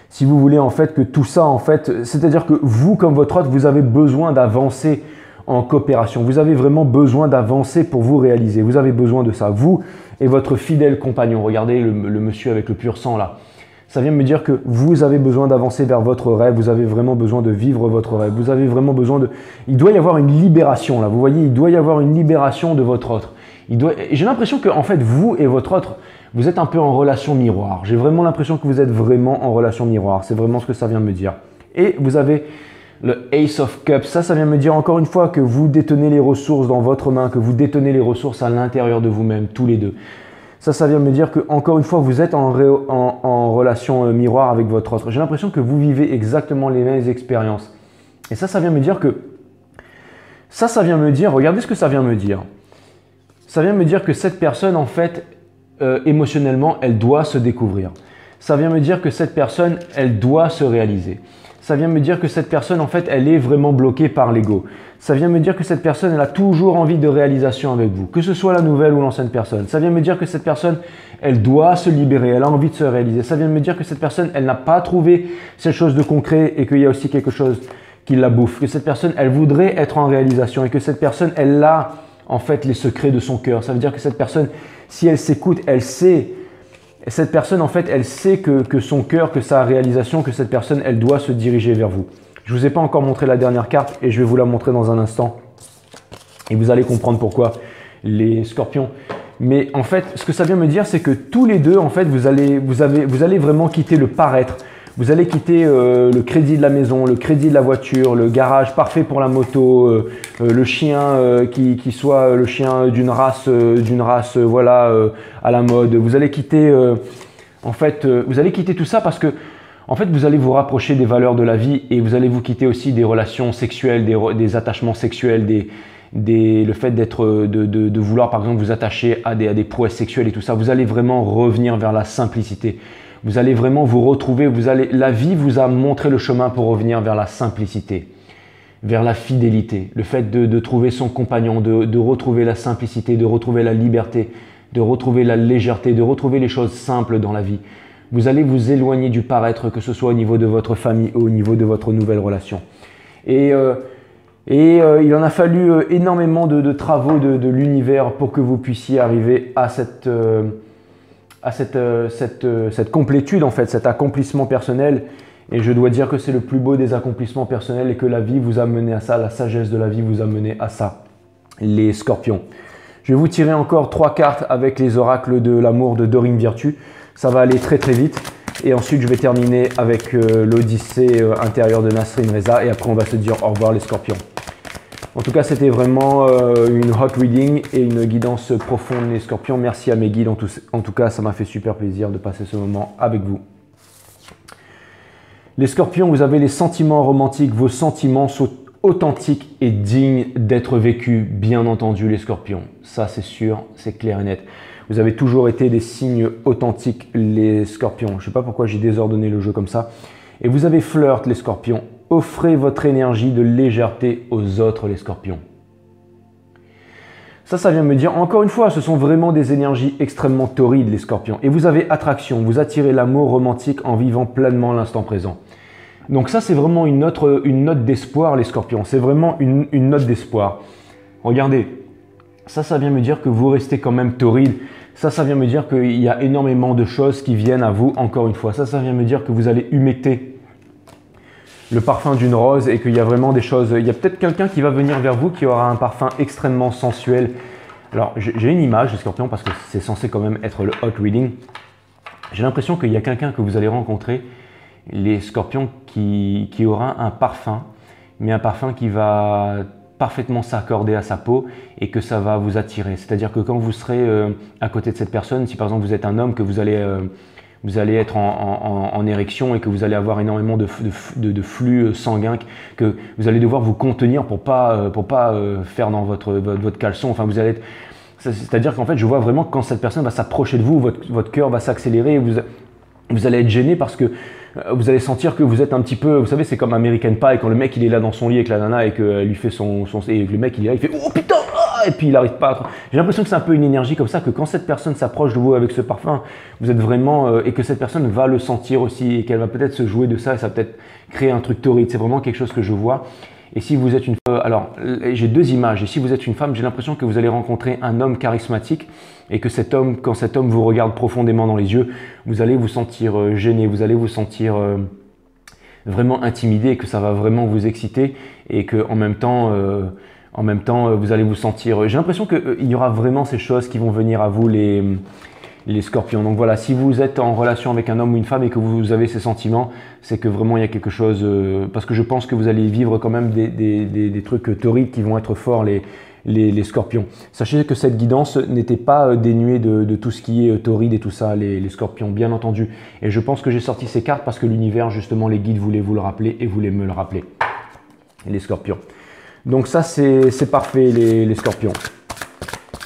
si vous voulez en fait que tout ça en fait, c'est-à-dire que vous comme votre hôte, vous avez besoin d'avancer en coopération, vous avez vraiment besoin d'avancer pour vous réaliser, vous avez besoin de ça, vous et votre fidèle compagnon, regardez le monsieur avec le pur sang là. Ça vient me dire que vous avez besoin d'avancer vers votre rêve, vous avez vraiment besoin de vivre votre rêve, vous avez vraiment besoin de... Il doit y avoir une libération là, vous voyez, il doit y avoir une libération de votre autre. J'ai l'impression que en fait, vous et votre autre, vous êtes un peu en relation miroir. J'ai vraiment l'impression que vous êtes vraiment en relation miroir, c'est vraiment ce que ça vient me dire. Et vous avez le Ace of Cups, ça vient me dire encore une fois que vous détenez les ressources dans votre main, que vous détenez les ressources à l'intérieur de vous-même, tous les deux. Ça vient me dire que encore une fois, vous êtes en relation miroir avec votre autre. J'ai l'impression que vous vivez exactement les mêmes expériences. Et ça vient me dire que... Ça vient me dire... Regardez ce que ça vient me dire. Ça vient me dire que cette personne, en fait, émotionnellement, elle doit se découvrir. Ça vient me dire que cette personne, elle doit se réaliser. Ça vient me dire que cette personne, en fait, elle est vraiment bloquée par l'ego. Ça vient me dire que cette personne, elle a toujours envie de réalisation avec vous, que ce soit la nouvelle ou l'ancienne personne. Ça vient me dire que cette personne, elle doit se libérer, elle a envie de se réaliser. Ça vient me dire que cette personne, elle n'a pas trouvé cette chose de concret et qu'il y a aussi quelque chose qui la bouffe. Que cette personne, elle voudrait être en réalisation et que cette personne, elle a en fait les secrets de son cœur. Ça veut dire que cette personne, si elle s'écoute, elle sait... Cette personne, en fait, elle sait que son cœur, que sa réalisation, que cette personne, elle doit se diriger vers vous. Je ne vous ai pas encore montré la dernière carte et je vais vous la montrer dans un instant. Et vous allez comprendre pourquoi, les scorpions. Mais en fait, ce que ça vient me dire, c'est que tous les deux, en fait, vous allez vraiment quitter le paraître. Vous allez quitter le crédit de la maison, le crédit de la voiture, le garage parfait pour la moto, le chien qui soit le chien d'une race voilà, à la mode. Vous allez quitter vous allez quitter tout ça parce que en fait, vous allez vous rapprocher des valeurs de la vie et vous allez vous quitter aussi des relations sexuelles, des attachements sexuels, le fait de vouloir par exemple vous attacher à des prouesses sexuelles et tout ça. Vous allez vraiment revenir vers la simplicité. Vous allez vraiment vous retrouver, la vie vous a montré le chemin pour revenir vers la simplicité, vers la fidélité, le fait de trouver son compagnon, de retrouver la simplicité, de retrouver la liberté, de retrouver la légèreté, de retrouver les choses simples dans la vie. Vous allez vous éloigner du paraître, que ce soit au niveau de votre famille ou au niveau de votre nouvelle relation. Et il en a fallu énormément de travaux de l'univers pour que vous puissiez arriver à cette complétude en fait, cet accomplissement personnel. Et je dois dire que c'est le plus beau des accomplissements personnels et que la vie vous a mené à ça, la sagesse de la vie vous a mené à ça, les scorpions. Je vais vous tirer encore 3 cartes avec les oracles de l'amour de Dorine Virtue. Ça va aller très très vite. Et ensuite, je vais terminer avec l'Odyssée intérieure de Nasrin Reza. Et après, on va se dire au revoir les scorpions. En tout cas, c'était vraiment une hot reading et une guidance profonde les scorpions. Merci à mes guides. En tout cas, ça m'a fait super plaisir de passer ce moment avec vous. Les scorpions, vous avez les sentiments romantiques. Vos sentiments sont authentiques et dignes d'être vécus, bien entendu, les scorpions. Ça, c'est sûr, c'est clair et net. Vous avez toujours été des signes authentiques, les scorpions. Je ne sais pas pourquoi j'ai désordonné le jeu comme ça. Et vous avez flirt, les scorpions. Offrez votre énergie de légèreté aux autres, les scorpions. Ça vient me dire, encore une fois, ce sont vraiment des énergies extrêmement torrides, les scorpions. Et vous avez attraction, vous attirez l'amour romantique en vivant pleinement l'instant présent. Donc ça, c'est vraiment une note d'espoir, les scorpions. C'est vraiment une note d'espoir. Regardez, ça vient me dire que vous restez quand même torride. Ça vient me dire qu'il y a énormément de choses qui viennent à vous, encore une fois. Ça vient me dire que vous allez humecter le parfum d'une rose et qu'il y a vraiment des choses. Il y a peut-être quelqu'un qui va venir vers vous qui aura un parfum extrêmement sensuel. Alors, j'ai une image de scorpion parce que c'est censé quand même être le hot reading. J'ai l'impression qu'il y a quelqu'un que vous allez rencontrer, les scorpions, qui aura un parfum, mais un parfum qui va parfaitement s'accorder à sa peau et que ça va vous attirer. C'est-à-dire que quand vous serez à côté de cette personne, si par exemple vous êtes un homme, que vous allez être en érection et que vous allez avoir énormément de flux sanguin, que vous allez devoir vous contenir pour pas faire dans votre caleçon. Enfin, vous allez être... C'est-à-dire qu'en fait, je vois vraiment que quand cette personne va s'approcher de vous, votre cœur va s'accélérer, vous allez être gêné parce que vous allez sentir que vous êtes un petit peu, vous savez, c'est comme American Pie, quand le mec il est là dans son lit avec la nana et qu'elle lui fait et le mec il est là, il fait oh putain, et puis il n'arrive pas à... J'ai l'impression que c'est un peu une énergie comme ça, que quand cette personne s'approche de vous avec ce parfum, vous êtes vraiment, et que cette personne va le sentir aussi, et qu'elle va peut-être se jouer de ça, et ça va peut-être créer un truc torride. C'est vraiment quelque chose que je vois. Et si vous êtes une femme, alors j'ai 2 images, et si vous êtes une femme, j'ai l'impression que vous allez rencontrer un homme charismatique, et que quand cet homme vous regarde profondément dans les yeux, vous allez vous sentir gêné, vous allez vous sentir vraiment intimidé, et que ça va vraiment vous exciter, et que en même temps, vous allez vous sentir... J'ai l'impression qu'il y aura vraiment ces choses qui vont venir à vous, les scorpions. Donc voilà, si vous êtes en relation avec un homme ou une femme et que vous avez ces sentiments, c'est que vraiment il y a quelque chose... parce que je pense que vous allez vivre quand même des trucs torrides qui vont être forts, les scorpions. Sachez que cette guidance n'était pas dénuée de tout ce qui est torride et tout ça, les scorpions, bien entendu. Et je pense que j'ai sorti ces cartes parce que l'univers, justement, les guides voulaient vous le rappeler et voulaient me le rappeler, les scorpions. Donc ça, c'est parfait, les scorpions.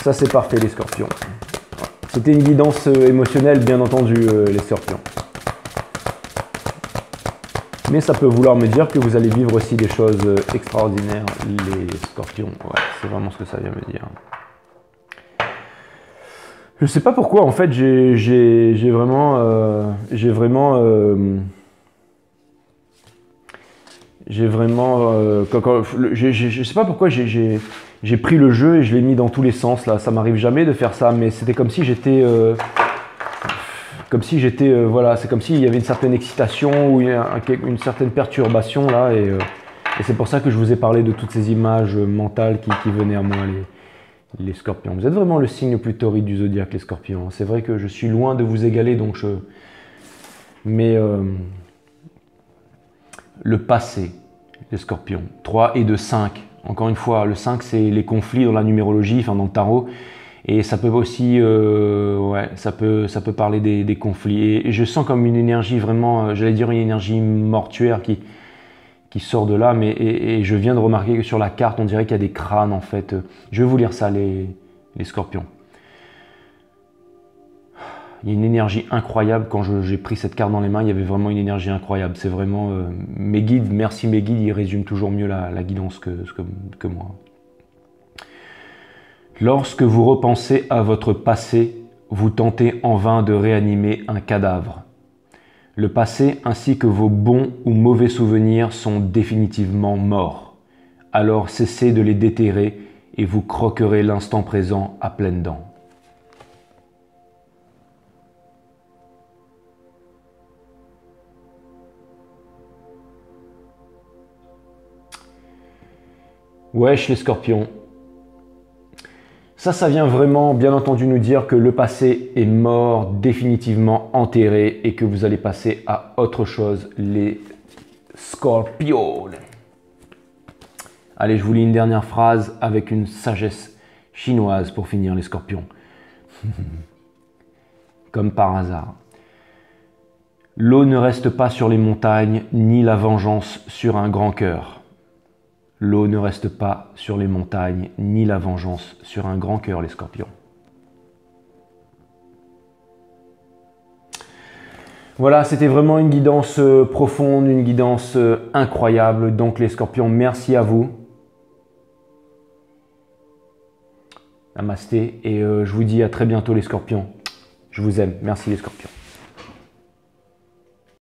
Ça, c'est parfait, les scorpions. C'était une guidance émotionnelle, bien entendu, les scorpions. Mais ça peut vouloir me dire que vous allez vivre aussi des choses extraordinaires, les scorpions. Ouais, c'est vraiment ce que ça vient me dire. Je ne sais pas pourquoi, en fait, je sais pas pourquoi j'ai pris le jeu et je l'ai mis dans tous les sens là. Ça m'arrive jamais de faire ça, mais c'était comme si j'étais, voilà, c'est comme s'il y avait une certaine excitation ou une certaine perturbation là, et c'est pour ça que je vous ai parlé de toutes ces images mentales qui venaient à moi, les scorpions. Vous êtes vraiment le signe le plus torride du zodiaque, les scorpions. C'est vrai que je suis loin de vous égaler, mais le passé, les scorpions. 3 et 2, 5. Encore une fois, le 5, c'est les conflits dans la numérologie, enfin dans le tarot. Et ça peut aussi, ça peut parler des conflits. Et je sens comme une énergie vraiment, j'allais dire une énergie mortuaire qui sort de là. Et je viens de remarquer que sur la carte, on dirait qu'il y a des crânes en fait. Je vais vous lire ça, les scorpions. Il y a une énergie incroyable. Quand j'ai pris cette carte dans les mains, il y avait vraiment une énergie incroyable. C'est vraiment mes guides, merci mes guides, ils résument toujours mieux la guidance que moi. Lorsque vous repensez à votre passé, vous tentez en vain de réanimer un cadavre. Le passé ainsi que vos bons ou mauvais souvenirs sont définitivement morts. Alors cessez de les déterrer et vous croquerez l'instant présent à pleines dents. Wesh les scorpions. Ça vient vraiment, bien entendu, nous dire que le passé est mort, définitivement enterré et que vous allez passer à autre chose, les scorpions. Allez, je vous lis une dernière phrase avec une sagesse chinoise pour finir, les scorpions. Comme par hasard. L'eau ne reste pas sur les montagnes, ni la vengeance sur un grand cœur. L'eau ne reste pas sur les montagnes, ni la vengeance sur un grand cœur, les scorpions. Voilà, c'était vraiment une guidance profonde, une guidance incroyable. Donc les scorpions, merci à vous. Namasté. Et je vous dis à très bientôt les scorpions. Je vous aime. Merci les scorpions.